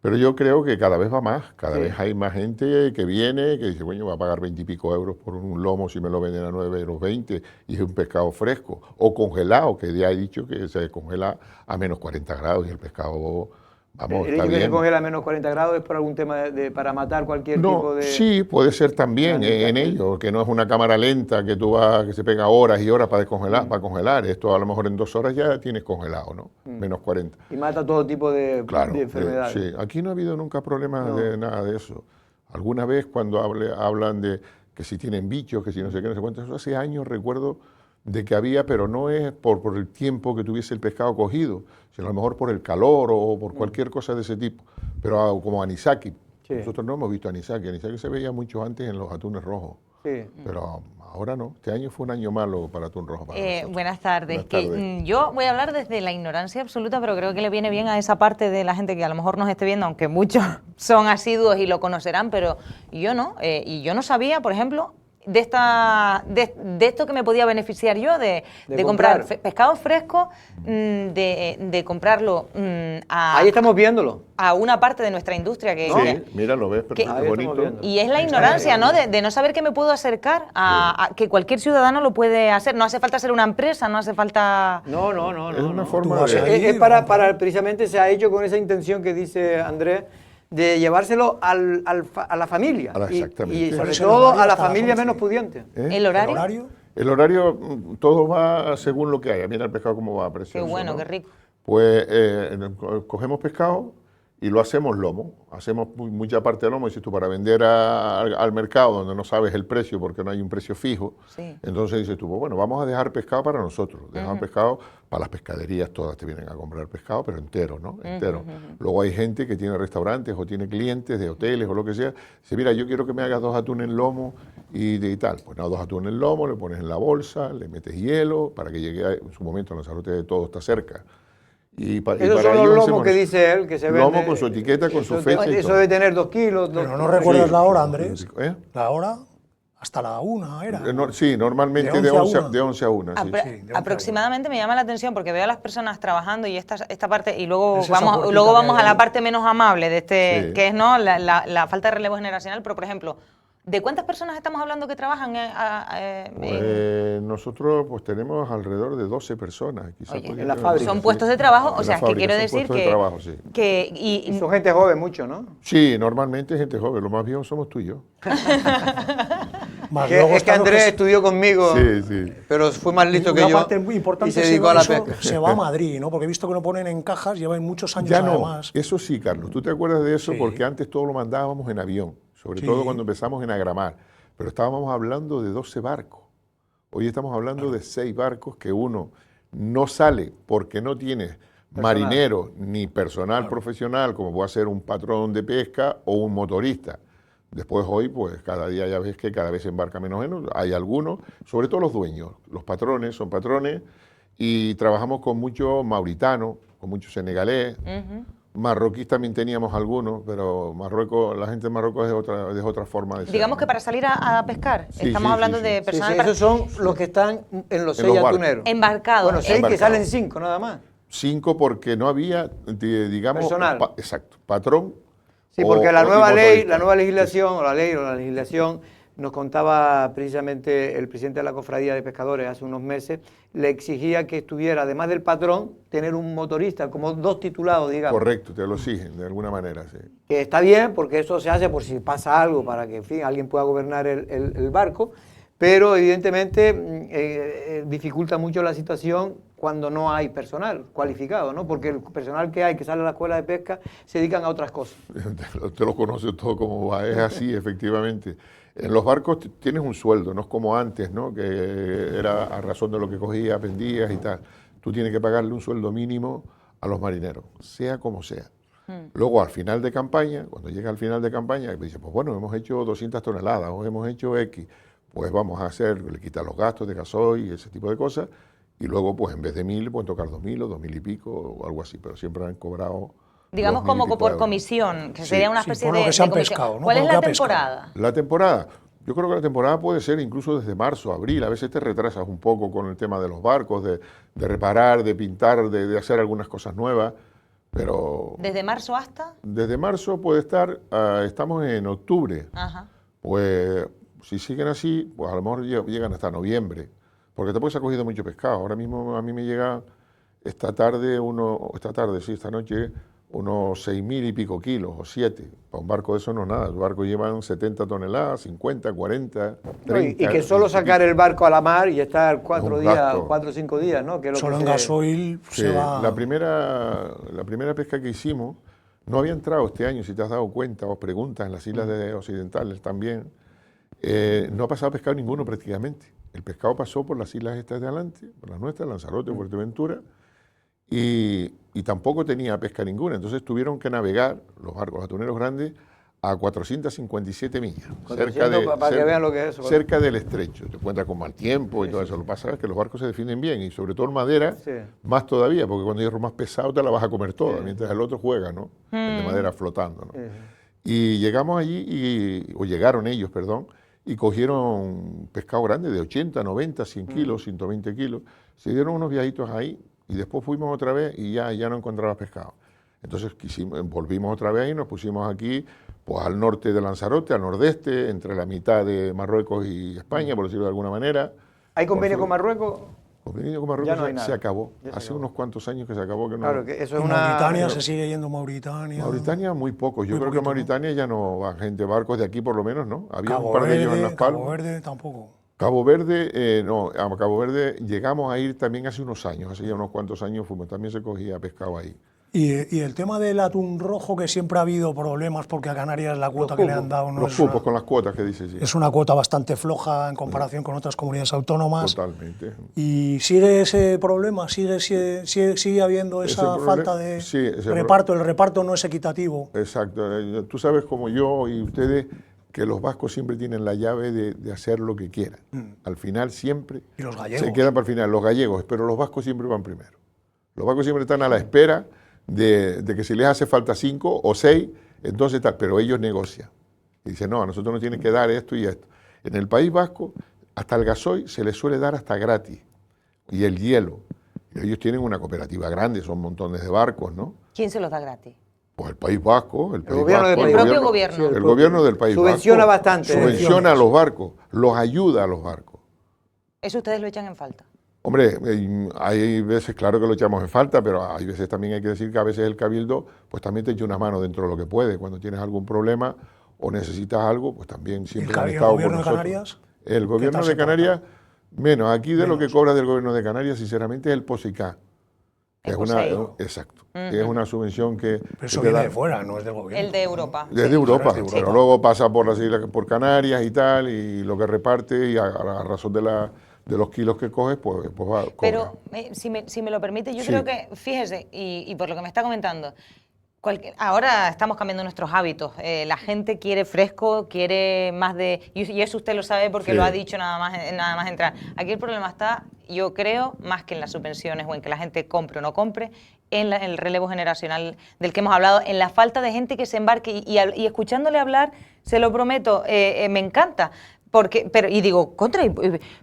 Pero yo creo que cada vez va más, cada vez hay más gente que viene, que dice, bueno, va a pagar 20 y pico euros por un lomo si me lo venden a 9,20 € y es un pescado fresco, o congelado, que ya he dicho que se congela a menos 40 grados y el pescado, vamos, El está hecho que se bien. congela a menos 40 grados es por algún tema para matar cualquier tipo de... Sí, puede ser también en ello, que no es una cámara lenta que tú vas, que se pega horas y horas para descongelar, para congelar. Esto a lo mejor en 2 horas ya tienes congelado, ¿no? Menos 40. Y mata todo tipo de, Claro, de enfermedades. sí. Aquí no ha habido nunca problemas No. de nada de eso. Alguna vez cuando hablan de que si tienen bichos, que si no sé qué, no sé cuánto, eso hace años recuerdo de que había, pero no es por el tiempo que tuviese el pescado cogido, sino a lo mejor por el calor o por cualquier cosa de ese tipo. Pero como anisaki, nosotros no hemos visto anisaki. Anisaki se veía mucho antes en los atunes rojos, pero ahora no. Este año fue un año malo para atún rojo. Para nosotros. Buenas tardes. Buenas tardes. Yo voy a hablar desde la ignorancia absoluta, pero creo que le viene bien a esa parte de la gente que a lo mejor nos esté viendo, aunque muchos son asiduos y lo conocerán, pero yo no. Y yo no sabía, por ejemplo, de esto que me podía beneficiar yo, de comprar pescado fresco, de comprarlo Ahí estamos viéndolo. a una parte de nuestra industria que... Mira, lo ves, perfecto, bonito. Y es la ignorancia, ¿no? De no saber que me puedo acercar a que cualquier ciudadano lo puede hacer. No hace falta ser una empresa, no hace falta... No. Es una forma Es precisamente se ha hecho con esa intención que dice Andrés, de llevárselo a la familia. Exactamente. Y sobre todo a la familia menos pudiente. ¿El horario? El horario, todo va según lo que haya. Mira el pescado cómo va, precioso. Qué bueno, ¿no? qué rico. Pues cogemos pescado y lo hacemos lomo. Hacemos mucha parte de lomo, dices tú, para vender al mercado donde no sabes el precio porque no hay un precio fijo. Sí. Entonces dices tú, pues bueno, vamos a dejar pescado para nosotros. Dejamos pescado para las pescaderías, todas te vienen a comprar pescado, pero entero, ¿no? Entero. Luego hay gente que tiene restaurantes o tiene clientes de hoteles o lo que sea. Dice, mira, yo quiero que me hagas 2 atunes en lomo y tal. Pues no, 2 atunes en lomo, le pones en la bolsa, le metes hielo para que llegue en su momento a Lanzarote de todo está cerca. Esos son los lomos que dice él, que se vende. Lomo con su etiqueta, con su fecha y Eso todo. debe tener 2 kilos. Pero no recuerdas la hora, Andrés. ¿Eh? La hora hasta la 1 era. Sí, normalmente de 11 a 1. Sí. Aproximadamente me llama la atención porque veo a las personas trabajando y esta parte, y luego Es esa vamos puertita a la parte menos amable de Sí. que es ¿no? la falta de relevo generacional. Pero, por ejemplo, ¿de cuántas personas estamos hablando que trabajan? Pues nosotros pues tenemos alrededor de 12 personas. Quizás Oye, en la fábrica. Son puestos de trabajo, En o sea, la que fábrica, quiero son decir puestos de trabajo, sí. Y son gente joven mucho, ¿no? Sí, normalmente gente joven, lo más viejos somos tú y yo. Más Que, luego es que están los Andrés estudió conmigo, Sí. pero fue más listo que una yo parte muy importante y se dedicó a la pesca. se va a Madrid, ¿no? Porque he visto que lo ponen en cajas, llevan muchos años Ya no, además. eso sí, Carlos, tú te acuerdas de eso Sí. porque antes todo lo mandábamos en avión, sobre Sí. todo cuando empezamos en Agramar, pero estábamos hablando de 12 barcos. Hoy estamos hablando de 6 barcos que uno no sale porque no tiene marinero ni personal profesional como puede ser un patrón de pesca o un motorista. Después hoy, pues cada día ya ves que cada vez se embarca menos. Hay algunos, sobre todo los dueños, los patrones, son patrones y trabajamos con muchos mauritanos, con muchos senegalés. Marroquíes también teníamos algunos, pero Marruecos, la gente de Marruecos es otra forma de ser. digamos que para salir a pescar, Sí, estamos sí, hablando sí, de sí. personal Esos son los que están en los 6 los barcos. atuneros. embarcados. Bueno, 6 que Embarcados. salen 5 nada más. 5 porque no había, digamos, Personal. Exacto, patrón. Sí, porque la y nueva ley, motorista. la nueva legislación, o la legislación, nos contaba precisamente el presidente de la Cofradía de Pescadores hace unos meses, le exigía que estuviera, además del patrón, tener un motorista, como 2 titulados, digamos. Correcto, te lo exigen de alguna manera, sí. Que está bien, porque eso se hace por si pasa algo, para que, en fin, alguien pueda gobernar el barco, pero evidentemente dificulta mucho la situación cuando no hay personal cualificado, ¿no? Porque el personal que hay, que sale a la escuela de pesca, se dedican a otras cosas. Te lo conoces todo como va, es así, efectivamente. En los barcos tienes un sueldo, no es como antes, ¿no? Que era a razón de lo que cogías, vendías y tal. Tú tienes que pagarle un sueldo mínimo a los marineros, sea como sea. Luego, al final de campaña, cuando llega al final de campaña, dice, pues bueno, hemos hecho 200 toneladas o hemos hecho X, pues vamos a hacer, le quitan los gastos de gasoil y ese tipo de cosas, y luego, pues en vez de 1.000, le pueden tocar 2.000 o 2.000 y pico o algo así, pero siempre han cobrado. Digamos 2.000 y como pico por euros. comisión, que Sí. sería una Sí, especie por lo que se han comisión. pescado, ¿no? ¿Cuál Por es lo la que ha pescado. temporada? La temporada, yo creo que la temporada puede ser incluso desde marzo, abril, a veces te retrasas un poco con el tema de los barcos, de reparar, de pintar, de hacer algunas cosas nuevas, Pero ¿Desde marzo hasta? desde marzo puede estar, estamos en octubre. Ajá. Pues si siguen así, pues a lo mejor llegan hasta noviembre, porque tampoco se ha cogido mucho pescado. Ahora mismo a mí me llega esta noche, unos 6.000 y pico kilos, o 7. Para un barco de eso no es nada. Los barcos llevan 70 toneladas, 50, 40, 30. Y que solo sacar el barco a la mar y estar 4 gasto. o 5 días, ¿no? Que es lo Solo que en gasoil Sí, se va... la primera pesca que hicimos no había entrado este año, si te has dado cuenta, os preguntas, en las islas occidentales también, no ha pasado pescado ninguno prácticamente. El pescado pasó por las islas estas de adelante, por las nuestras, Lanzarote, Fuerteventura, y tampoco tenía pesca ninguna. Entonces tuvieron que navegar los barcos atuneros grandes a 457 millas, 400 para que vean lo que es eso. cerca del estrecho. Te encuentras con mal tiempo y todo eso. Lo que pasa es que los barcos se defienden bien, y sobre todo en madera, Sí. más todavía, porque cuando hay hierro más pesado te la vas a comer toda, mientras el otro juega, ¿no? El de madera flotando, ¿no? Y llegamos allí, o llegaron ellos, perdón, y cogieron pescado grande de 80, 90, 100 kilos, 120 kilos. Se dieron unos viajitos ahí y después fuimos otra vez y ya no encontraba pescado. Entonces volvimos otra vez y nos pusimos aquí, pues al norte de Lanzarote, al nordeste, entre la mitad de Marruecos y España, por decirlo de alguna manera. ¿Hay convenio con Marruecos? Convenio con Marruecos Ya no hay se nada. acabó. Ya se Hace acabó. unos cuantos años que se acabó. Que no, Claro, que eso es En una... Mauritania se sigue yendo a Mauritania. Mauritania muy poco. Yo Muy creo que poquito, ¿no? Mauritania ya no va gente, barcos de aquí por lo menos, ¿no? Había Cabo un par de ellos en Las Verde, Palmas. Cabo Verde tampoco. Cabo Verde, no, a Cabo Verde llegamos a ir también hace unos años, hace ya unos cuantos años fuimos, también se cogía pescado ahí. Y el tema del atún rojo, que siempre ha habido problemas porque a Canarias la cuota que le han dado no Los es cupos una, con las cuotas que dice, sí. es una cuota bastante floja en comparación con otras comunidades autónomas. Totalmente. ¿Y sigue ese problema? ¿Sigue habiendo Ese esa falta de sí, ese reparto? El reparto no es equitativo. Exacto. Tú sabes como yo y ustedes que los vascos siempre tienen la llave de hacer lo que quieran. Al final siempre Y los gallegos. se quedan para el final, los gallegos, pero los vascos siempre van primero. Los vascos siempre están a la espera de que si les hace falta 5 o 6, entonces tal, pero ellos negocian. Y dicen, no, a nosotros nos tienen que dar esto y esto. En el País Vasco, hasta el gasoil se les suele dar hasta gratis. Y el hielo. Ellos tienen una cooperativa grande, son montones de barcos, ¿no? ¿Quién se los da gratis? Pues el País Vasco, el País gobierno Vasco, del El propio gobierno. el gobierno del País Subvenciona Vasco bastante. subvenciona a los barcos, los ayuda a los barcos. Eso ustedes lo echan en falta. Hombre, hay veces, claro que lo echamos en falta, pero hay veces también hay que decir que a veces el Cabildo pues también te echa una mano dentro de lo que puede. Cuando tienes algún problema o necesitas algo, pues también siempre han ¿El estado gobierno con de nosotros. Canarias? El gobierno tal de se Canarias, menos. Aquí de lo que cobra del gobierno de Canarias, sinceramente, es el POSICA. El Es una, POSEI. exacto. Es una subvención que... Pero eso que te viene da- de fuera, no es del gobierno. El de Europa. Desde Sí. Europa, Claro, es de pero Europa. luego pasa por las islas, por Canarias y tal, y lo que reparte, y a razón de los kilos que coges, pues va, cobra. Pero si me lo permite, yo Sí. creo que, fíjese, y por lo que me está comentando, ahora estamos cambiando nuestros hábitos. La gente quiere fresco, quiere más de... Y eso usted lo sabe porque Sí. lo ha dicho nada más entrar. Aquí el problema está, yo creo, más que en las subvenciones o en que la gente compre o no compre, en el relevo generacional del que hemos hablado, en la falta de gente que se embarque. Y escuchándole hablar, se lo prometo, me encanta. Y digo,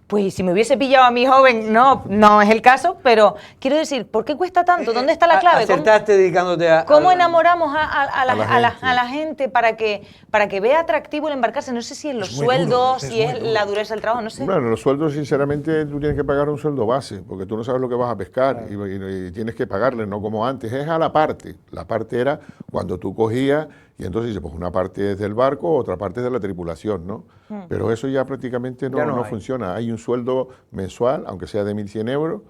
pues si me hubiese pillado a mi joven, no es el caso, pero quiero decir, ¿por qué cuesta tanto? ¿Dónde está la clave? Acertaste dedicándote a... ¿Cómo enamoramos a gente. la gente para que vea atractivo el embarcarse? No sé si es los Es muy duro, sueldos, es si muy es duro. la dureza del trabajo, no sé. Bueno, los sueldos, sinceramente, tú tienes que pagar un sueldo base, porque tú no sabes lo que vas a pescar y tienes que pagarle, no como antes. Es a la parte. La parte era cuando tú cogías y entonces dices, pues una parte es del barco, otra parte es de la tripulación, ¿no? Pero eso ya prácticamente Ya no no hay. funciona. Hay un sueldo mensual, aunque sea de 1.100 euros,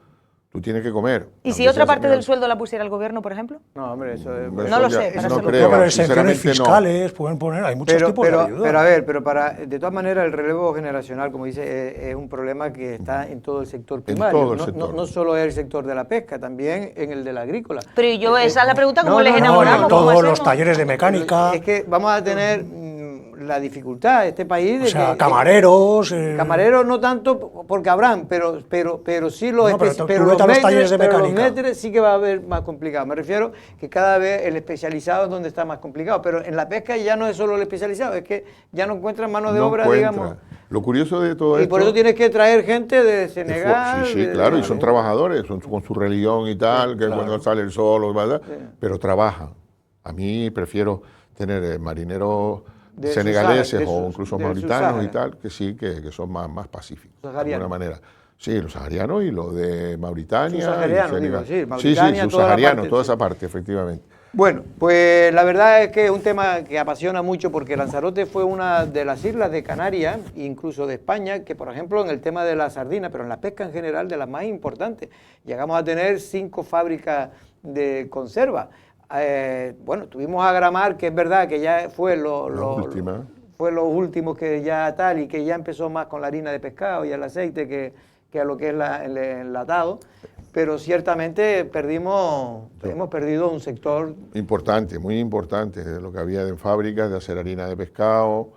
tú tienes que comer. ¿Y si Aunque otra sea parte del semanal. sueldo la pusiera el gobierno, por ejemplo? No, hombre, eso es... Eso No lo ya- sé, para no hacerlo creo, No, pero exenciones sinceramente no. fiscales pueden poner, hay muchos tipos de ayuda. Pero a ver, de todas maneras el relevo generacional, como dice, es un problema que está en todo el sector primario. todo el no, sector. no solo es el sector de la pesca, también en el de la agrícola. Pero esa es la pregunta, ¿cómo no, les no, no, enamoramos? en ¿Cómo todos los hacemos? talleres de mecánica. Es que vamos a tener la dificultad de este país. O sea, camareros... Camareros no tanto porque habrán, pero sí los No, pero especies. tú vete a los talleres de pero los mecánica. méteres sí que va a haber más complicado. Me refiero que cada vez el especializado es donde está más complicado. Pero en la pesca ya no es solo el especializado, es que ya no encuentran mano de No obra, encuentra. digamos. Lo curioso de todo Y esto... por eso tienes que traer gente de Senegal. Sí, claro, y son trabajadores, son con su religión y tal, que cuando sale el sol, ¿verdad? Pero trabajan. A mí prefiero tener marineros De senegaleses Sahara, o incluso del mauritanos y Sahara. tal, que sí, que son más pacíficos, de Saharianos. alguna manera. Sí, los saharianos y los de Mauritania. Subsaharianos, y Senegal. digo, sí, Mauritania, toda la subsaharianos, parte, toda sí. esa parte, efectivamente. Bueno, pues la verdad es que es un tema que apasiona mucho porque Lanzarote fue una de las islas de Canarias, incluso de España, que por ejemplo en el tema de la sardina, pero en la pesca en general, de las más importantes. Llegamos a tener 5 fábricas de conserva. Bueno, tuvimos a Gramar, que es verdad que ya fue fue los últimos que ya tal y que ya empezó más con la harina de pescado y el aceite que a lo que es el enlatado. Pero ciertamente hemos perdido un sector Importante, muy importante, de lo que había en fábricas de hacer harina de pescado,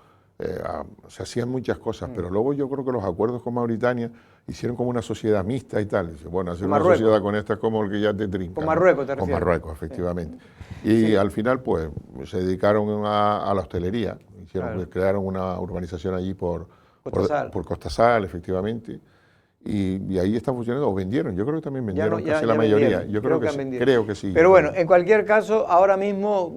se hacían muchas cosas, pero luego yo creo que los acuerdos con Mauritania hicieron como una sociedad mixta y tal. Dice, bueno, hacer una Marruecos. sociedad con esta es como el que ya te trinca. Con ¿no? Marruecos, te Con refieres. Marruecos, efectivamente. Y al final, pues, se dedicaron a la hostelería, Claro. crearon una urbanización allí por Costa Sal, efectivamente. Y ahí está funcionando, o vendieron, yo creo que también vendieron casi la mayoría. vendieron. Yo creo que han sí, vendido. creo que sí. Pero bueno, en cualquier caso, ahora mismo,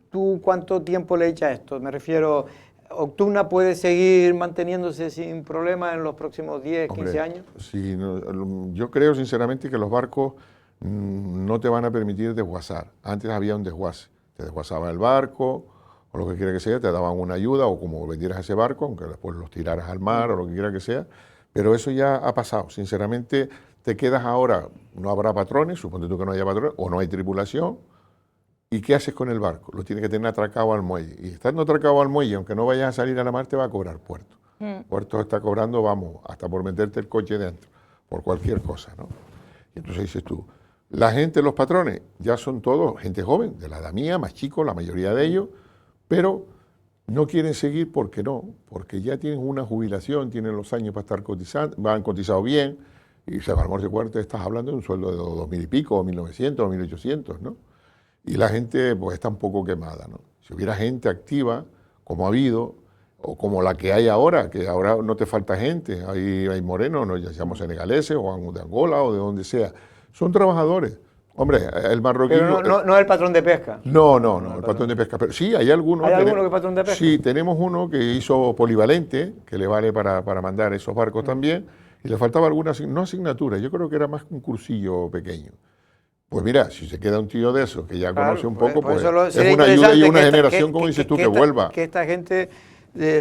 ¿tú cuánto tiempo le echas a esto? Me refiero, ¿Octuna puede seguir manteniéndose sin problema en los próximos 10, 15 Hombre, años? Sí, yo creo sinceramente que los barcos no te van a permitir desguazar. Antes había un desguace, te desguazaba el barco o lo que quiera que sea, te daban una ayuda o como vendieras ese barco, aunque después los tiraras al mar o lo que quiera que sea, pero eso ya ha pasado. Sinceramente te quedas ahora, no habrá patrones, suponte tú que no haya patrones o no hay tripulación. ¿Y qué haces con el barco? Lo tienes que tener atracado al muelle. Y estando atracado al muelle, aunque no vayas a salir a la mar, te va a cobrar puerto. Puerto está cobrando, vamos, hasta por meterte el coche dentro, por cualquier cosa, ¿no? Y entonces dices tú, la gente, los patrones, ya son todos gente joven, de la edad mía, más chicos, la mayoría de ellos, pero no quieren seguir porque porque ya tienen una jubilación, tienen los años para estar cotizando, han cotizado bien, y se va al morse cuarto, estás hablando de un sueldo de 2.000 y pico, o 1.900, o 1.800, ¿no? Y la gente pues está un poco quemada, ¿no? Si hubiera gente activa, como ha habido, o como la que hay ahora, que ahora no te falta gente, hay morenos, no ya seamos senegaleses, o de Angola, o de donde sea, son trabajadores. Hombre, el marroquino... Pero no es el patrón de pesca. No, el patrón de pesca, pero sí, hay algunos... ¿Hay alguno que es patrón de pesca? Sí, tenemos uno que hizo polivalente, que le vale para mandar esos barcos también, y le faltaba alguna, no asignatura, yo creo que era más un cursillo pequeño. Pues mira, si se queda un tío de esos que ya conoce un poco, pues es una ayuda y una generación, como dices tú, que vuelva. Que esta gente,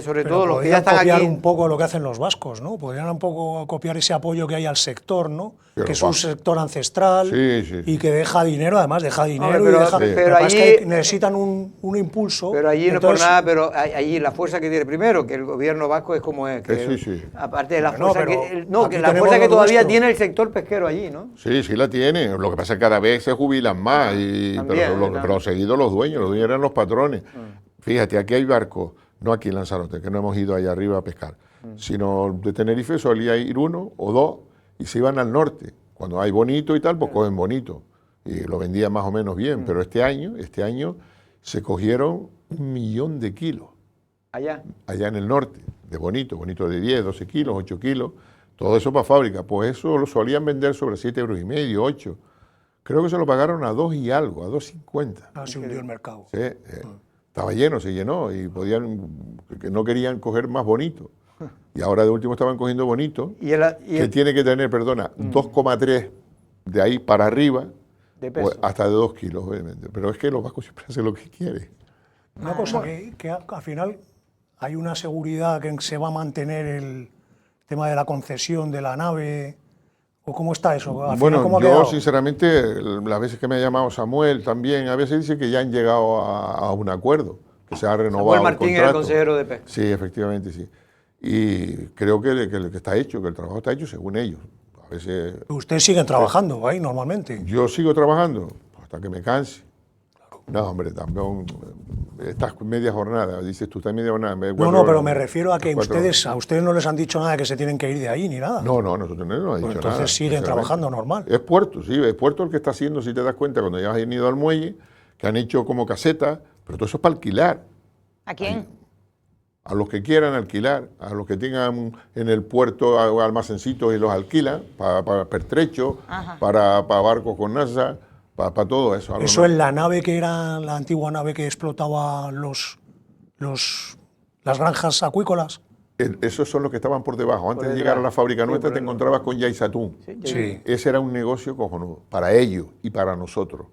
sobre Pero todo los que ya están copiar aquí... un poco lo que hacen los vascos, ¿no? Podrían un poco copiar ese apoyo que hay al sector, ¿no? Pero que es un sector ancestral y que deja dinero, además deja dinero. Hombre, pero- y deja, pero lo que pasa allí- es que necesitan un impulso. Pero allí no es por Entonces, nada, pero allí la fuerza que tiene primero, que el gobierno vasco es como es. Que, sí. Aparte de la Bueno, fuerza pero que... aquí que la tenemos fuerza que lo todavía nuestro. tiene el sector pesquero allí, ¿no? Sí, sí la tiene. Lo que pasa es que cada vez se jubilan más, pero seguido los dueños eran los patrones. Fíjate, aquí hay barcos, no aquí en Lanzarote, que no hemos ido allá arriba a pescar, sino de Tenerife solía ir uno o dos y se iban al norte. Cuando hay bonito y tal, pues cogen bonito. Y lo vendían más o menos bien, pero este año se cogieron 1 millón de kilos. Allá. Allá en el norte, de bonito de 10, 12 kilos, 8 kilos, todo eso para fábrica. Pues eso lo solían vender sobre 7,5 €, 8. Creo que se lo pagaron a 2 y algo, a 2,50. se hundió el mercado. Sí, estaba lleno, se llenó y que no querían coger más bonito. Y ahora de último estaban cogiendo bonito, que tiene que tener, 2,3 de ahí para arriba, de peso. pues, hasta de 2 kilos, obviamente. Pero es que los vascos siempre hacen lo que quieren. Una cosa que al final hay una seguridad que se va a mantener el tema de la concesión de la nave, o cómo está eso. Al final, ¿cómo ha yo quedado? sinceramente, las veces que me ha llamado Samuel también, a veces dice que ya han llegado a un acuerdo, que se ha renovado Samuel Martín el era el contrato. consejero de pesca. Sí, efectivamente, sí. Y creo que está hecho, que el trabajo está hecho según ellos. A veces... Ustedes siguen trabajando ahí normalmente. Yo sigo trabajando hasta que me canse. No, hombre, también estás media jornada, dices tú, estás media jornada. No, pero me refiero a que a ustedes no les han dicho nada que se tienen que ir de ahí ni nada. No, nosotros no nos han dicho nada. Entonces siguen trabajando normal. Es Puerto, sí, es Puerto el que está haciendo, si te das cuenta, cuando ya has ido al muelle, que han hecho como casetas, pero todo eso es para alquilar. ¿A quién? A los que quieran alquilar, a los que tengan en el puerto almacencitos y los alquilan, para pertrecho, para barcos con NASA, para todo eso. Eso en la nave que era la antigua nave que explotaba las granjas acuícolas. Esos son los que estaban por debajo. Antes de llegar a la fábrica nuestra te encontrabas con Yaisatún. Sí. Ese era un negocio cojonudo, para ellos y para nosotros.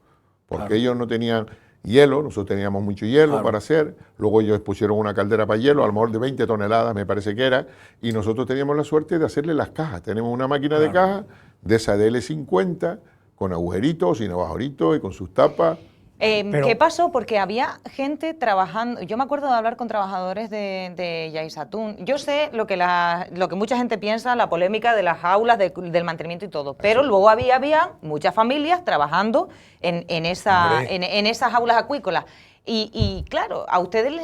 Porque ellos no tenían hielo, nosotros teníamos mucho hielo para hacer. Luego ellos pusieron una caldera para hielo, a lo mejor de 20 toneladas me parece que era. Y nosotros teníamos la suerte de hacerle las cajas. Tenemos una máquina de cajas de esa DL50 con agujeritos, sin agujeritos y con sus tapas. ¿Qué pasó? Porque había gente trabajando. Yo me acuerdo de hablar con trabajadores de Yaisatún. Yo sé lo que mucha gente piensa, la polémica de las jaulas, del mantenimiento y todo. Pero luego había muchas familias trabajando en esas jaulas acuícolas. Y claro, a ustedes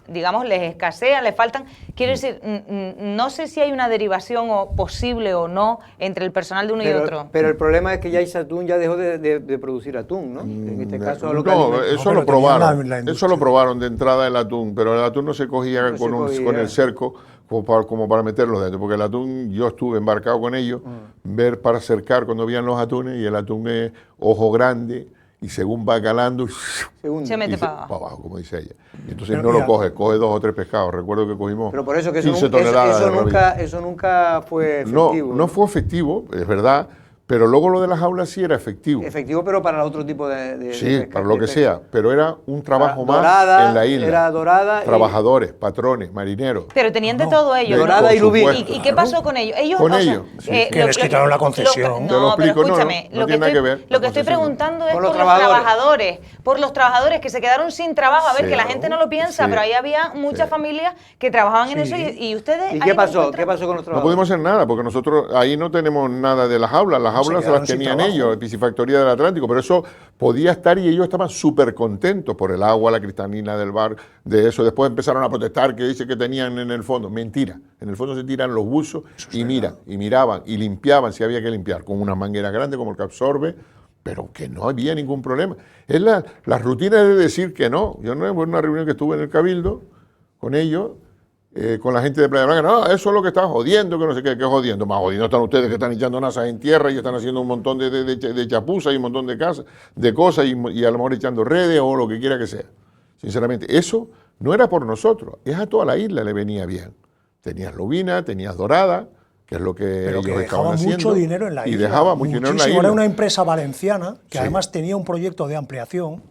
digamos, les escasean, les faltan. Quiero decir, no sé si hay una derivación posible o no entre el personal de uno y otro. Pero el problema es que Yaisatún ya dejó de producir atún, ¿no? En este caso, eso lo probaron. Eso lo probaron de entrada el atún, pero el atún no se cogía con el cerco como para meterlo dentro, porque el atún, yo estuve embarcado con ellos, ver para cercar cuando veían los atunes, y el atún es ojo grande, y según va calando, se mete para abajo, como dice ella. Y entonces pero no lo coge 2 o 3 pescados. Recuerdo que cogimos pero por eso que 15 toneladas eso nunca fue efectivo. No fue efectivo, es verdad, pero luego lo de las jaulas sí era efectivo. Efectivo, pero para otro tipo de sí, pesca, para lo que sea, pero era un trabajo más dorada, en la isla. Era dorada. Trabajadores, patrones, marineros. Pero tenían de todo ellos. Dorada y rubí. ¿Y qué pasó con ellos? Que les quitaron la concesión. No, pero escúchame, no tiene nada que ver. Lo que estoy preguntando es por los trabajadores que se quedaron sin trabajo. A ver, que la gente no lo piensa, pero ahí había muchas familias que trabajaban en eso y ustedes... ¿Y qué pasó? ¿Qué pasó con los trabajadores? No pudimos hacer nada, porque nosotros ahí no tenemos nada de las jaulas. Las jaulas se las tenían ellos, Piscifactoría del Atlántico, pero eso podía estar y ellos estaban súper contentos por el agua, la cristalina del bar, de eso. Después empezaron a protestar que dice que tenían en el fondo. Mentira, en el fondo se tiran los buzos y miraban y limpiaban si había que limpiar, con una manguera grande como el que absorbe, pero que no había ningún problema. Es la rutina de decir que no. Yo no en una reunión que estuve en el Cabildo con ellos, con la gente de Playa Blanca, no, eso es lo que está jodiendo, que no sé qué jodiendo. Más jodiendo están ustedes que están echando nasas en tierra y están haciendo un montón de chapuzas y un montón de cosas y a lo mejor echando redes o lo que quiera que sea. Sinceramente, eso no era por nosotros, es a toda la isla le venía bien. Tenías lubina, tenías dorada, que es lo que ellos estaban haciendo. Mucho dinero en la isla. Y dejaba mucho dinero en la isla. Era una empresa valenciana que además tenía un proyecto de ampliación.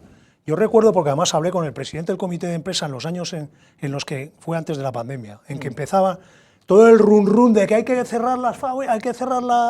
Yo recuerdo, porque además hablé con el presidente del comité de empresa en los años en los que fue antes de la pandemia, en que empezaba todo el run de que hay que cerrar las fábricas,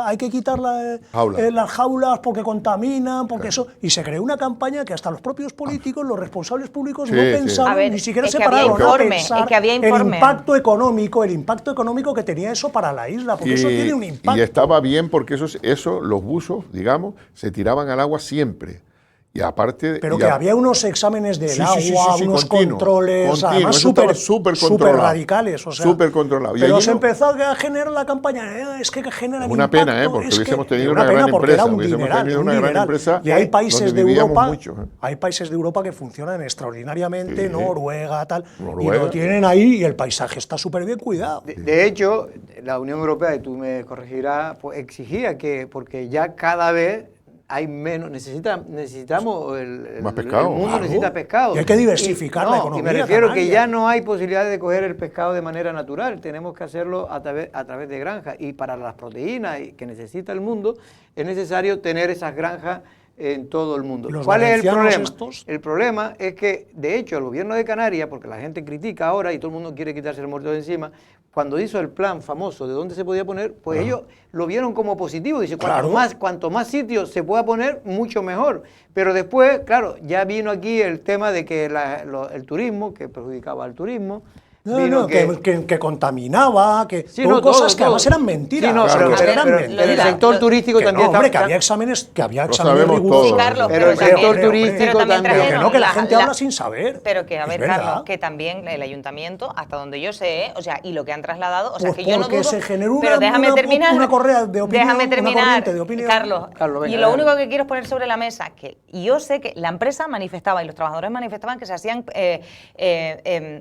hay que quitar las jaulas porque contaminan, porque eso, y se creó una campaña que hasta los propios políticos, los responsables públicos no pensaban, ni siquiera se pararon a pensar el impacto económico que tenía eso para la isla, porque eso tiene un impacto. Y estaba bien porque eso los buzos, digamos, se tiraban al agua siempre. Y aparte, pero que había unos exámenes del agua, unos controles, además súper radicales. O sea, súper controlados. Pero se empezó a generar la campaña, es que genera una impacto, pena, porque hubiésemos tenido una gran empresa. Y hay países de Europa, hay países de Europa que funcionan extraordinariamente, Noruega, tal, y lo tienen ahí y el paisaje está súper bien cuidado. De hecho, la Unión Europea, y tú me corregirás, pues exigía que, porque ya cada vez hay menos, necesitamos más pescado. El mundo necesita pescado. Y hay que diversificar la economía. Y me refiero que ya no hay posibilidad de coger el pescado de manera natural, tenemos que hacerlo a través de granjas. Y para las proteínas que necesita el mundo, es necesario tener esas granjas en todo el mundo. ¿Cuál es el problema? El problema es que, de hecho, el gobierno de Canarias, porque la gente critica ahora y todo el mundo quiere quitarse el muerto de encima, cuando hizo el plan famoso de dónde se podía poner, pues ellos lo vieron como positivo. Dice, cuanto más sitios se pueda poner, mucho mejor. Pero después, claro, ya vino aquí el tema de que el turismo, que perjudicaba al turismo, vino que contaminaba, que Sí, todo no, cosas todo, que además todo. eran mentiras. Sí, no, Claro, pero eran mentiras. el sector turístico Que también no, hombre, está- que había exámenes, Lo rigurosos. sabemos Carlos, Pero el sector también- turístico pero también también. Pero que no, que la trajeron gente habla sin saber. Pero que, a Es ver, verdad. Carlos, que también el ayuntamiento, hasta donde yo sé, o sea, y lo que han trasladado, o sea, Pues que yo no porque dudo... se generó una- pero déjame una- terminar. una correa de opinión, Déjame una terminar, corriente de opinión. Carlos. Carlos, venga, y lo dale. único que quiero es poner sobre la mesa, que yo sé que la empresa manifestaba y los trabajadores manifestaban que se hacían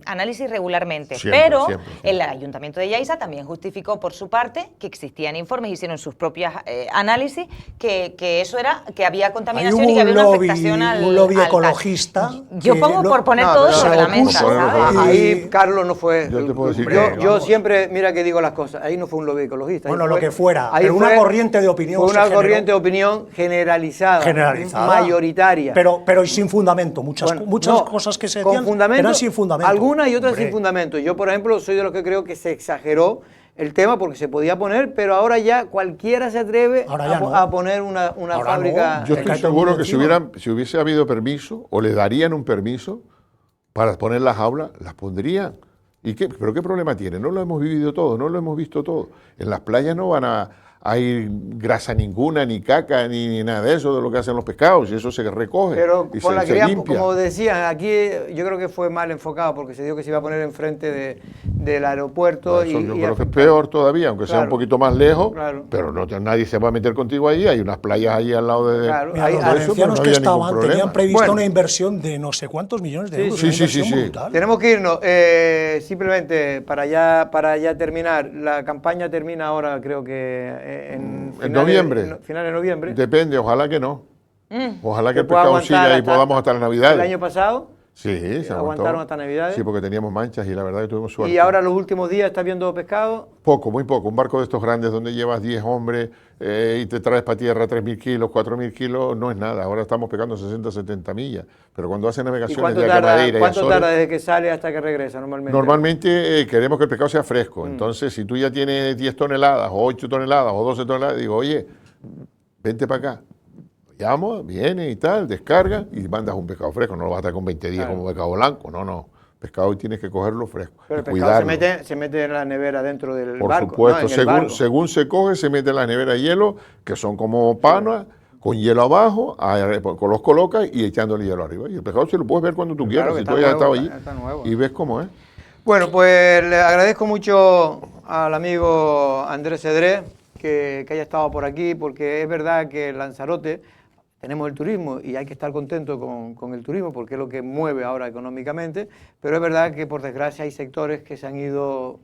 análisis regularmente, Siempre, pero siempre. el ayuntamiento de Yaiza también justificó por su parte que existían informes, hicieron sus propios análisis, que eso era, que había Hay contaminación y que había una afectación al... un lobby al tal. ecologista. Yo que pongo lo- por poner No, todo pero sobre se la opuso. mesa, Bueno, ¿sabes? y- Ahí Carlos no fue. Yo te puedo decir yo, que- yo vamos. siempre, mira que digo las cosas, ahí no fue un lobby ecologista. ahí Bueno, lo que fuera, ahí pero una fue- corriente de opinión Fue se una generó. corriente de opinión generalizada, mayoritaria. Pero sin fundamento. Muchas Bueno, muchas no, cosas que se con decían fundamento, eran sin fundamento. algunas y otras Hombre. sin fundamento. Yo, por ejemplo, soy de los que creo que se exageró el tema porque se podía poner, pero ahora ya cualquiera se atreve Ahora ya a, no. a poner una Ahora fábrica. no. Yo El estoy cacho seguro de que si, encima. si hubiese habido permiso o le darían un permiso para poner las jaulas, las pondrían. ¿Y qué? ¿Pero qué problema tiene? No lo hemos vivido todo, no lo hemos visto todo. En las playas no van a ir grasa ninguna, ni caca, ni nada de eso, de lo que hacen los pescados, y eso se recoge Pero y con la se cría, limpia. como decían, aquí yo creo que fue mal enfocado porque se dijo que se iba a poner enfrente del aeropuerto. Eso y, yo y creo que es peor todavía, aunque sea un Claro. poquito más lejos, Claro. pero no, nadie se va a meter contigo ahí, hay unas playas ahí al lado de... Claro. Mira, Ahí- los ahí- valencianos no que había ningún estaban problema. tenían prevista Bueno. una inversión de no sé cuántos millones de Sí, euros. sí, una sí, inversión sí, sí. brutal. Tenemos que irnos. Simplemente para ya terminar, la campaña termina ahora, creo que en noviembre. Finales de noviembre. Depende, ojalá que no. Ojalá que Que el pueda pescado aguantar siga y hasta- podamos hasta las Navidades. El año pasado. Sí, se aguantaron aguantó. hasta Navidades. Sí, porque teníamos manchas y la verdad que tuvimos suerte. Y ahora los últimos días estás viendo pescado. Poco, muy poco. Un barco de estos grandes donde llevas 10 hombres y te traes para tierra 3.000 kilos, 4.000 kilos, no es nada. Ahora estamos pegando 60, 70 millas. Pero cuando hacen ¿Y navegaciones cuánto de tarda, Madeira y cuánto Azores, tarda desde que sale hasta que regresa normalmente? normalmente queremos que el pescado sea fresco. Entonces, si tú ya tienes 10 toneladas, o 8 toneladas, o 12 toneladas, digo, oye, vente para acá. Llamo, viene y tal, descarga y mandas un pescado fresco. No lo vas a estar con 20 días Claro. como pescado blanco. No, no. Pescado tienes que cogerlo fresco. Pero el y pescado cuidarlo. se mete en la nevera dentro del Por barco. supuesto, ¿no? En el barco. según se coge, se mete en la nevera de hielo, que son como panas, con hielo abajo, los colocas y echándole hielo arriba. Y el pescado se lo puedes ver cuando tú Claro quieras, que si está tú ya has nuevo, estado allí está nuevo. y ves cómo es. Bueno, pues le agradezco mucho al amigo Andrés Cedré que haya estado por aquí, porque es verdad que en Lanzarote tenemos el turismo y hay que estar contento con el turismo porque es lo que mueve ahora económicamente, pero es verdad que por desgracia hay sectores que se han ido,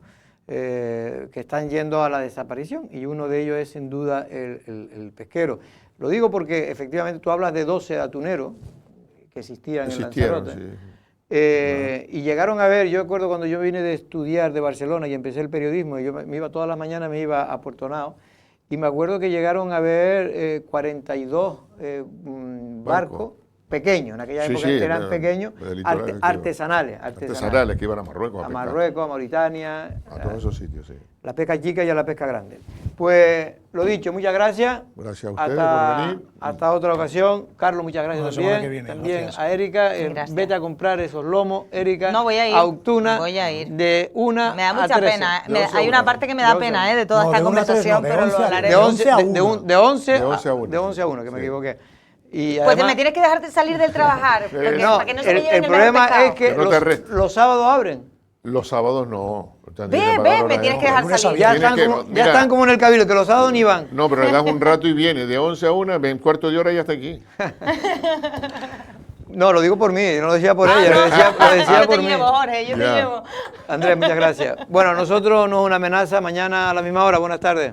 que están yendo a la desaparición y uno de ellos es sin duda el pesquero. Lo digo porque efectivamente tú hablas de 12 atuneros que existían en Existieron, Lanzarote. sí. Y llegaron a ver, yo recuerdo cuando yo vine de estudiar de Barcelona y empecé el periodismo, yo me iba todas las mañanas, me iba a Puerto Nao, y me acuerdo que llegaron a ver 42 barcos pequeños, en aquella Sí, época sí, eran pequeños, del litoral, que artesanales. Artesanales que iban a Marruecos A pescar. Marruecos, a Mauritania, A todos esos sitios, sí. la pesca chica y a la pesca grande. Pues lo dicho, muchas gracias. Gracias a ustedes por venir. Hasta otra ocasión. Carlos, muchas gracias La semana también. que viene, También gracias. a Erika. Gracias. Vete a comprar esos lomos, Erika. No, voy a ir. Auctuna. Voy a ir. De 1 Me da a mucha 13. pena. De 11 a Hay una 1. parte que me da De 11 a pena 1. de toda No, esta de 1 a 3 conversación, no, de pero 11 lo a hablaré. De 11 a 1. De 11 a 1. De 11 a 1, que me Sí. equivoqué. Y Pues además, me tienes que dejar de salir del trabajar, porque, no, para que no se me lleven el el problema mejor pescado. es que Que no te arrestes. los sábados abren. Los sábados no. Ve, me tienes que dejar salir. Ya Tienes están, que- como, ya mira. están como en el cabildo, que los sábados ni van. No, pero le das un rato y viene. De 11 a 1, en cuarto de hora y ya está aquí. No, lo digo por mí, no lo decía por ella, no. lo decía Yo por te mí. llevo, Jorge, yo te Ya. llevo. Andrés, muchas gracias. Bueno, nosotros no es una amenaza, mañana a la misma hora, buenas tardes.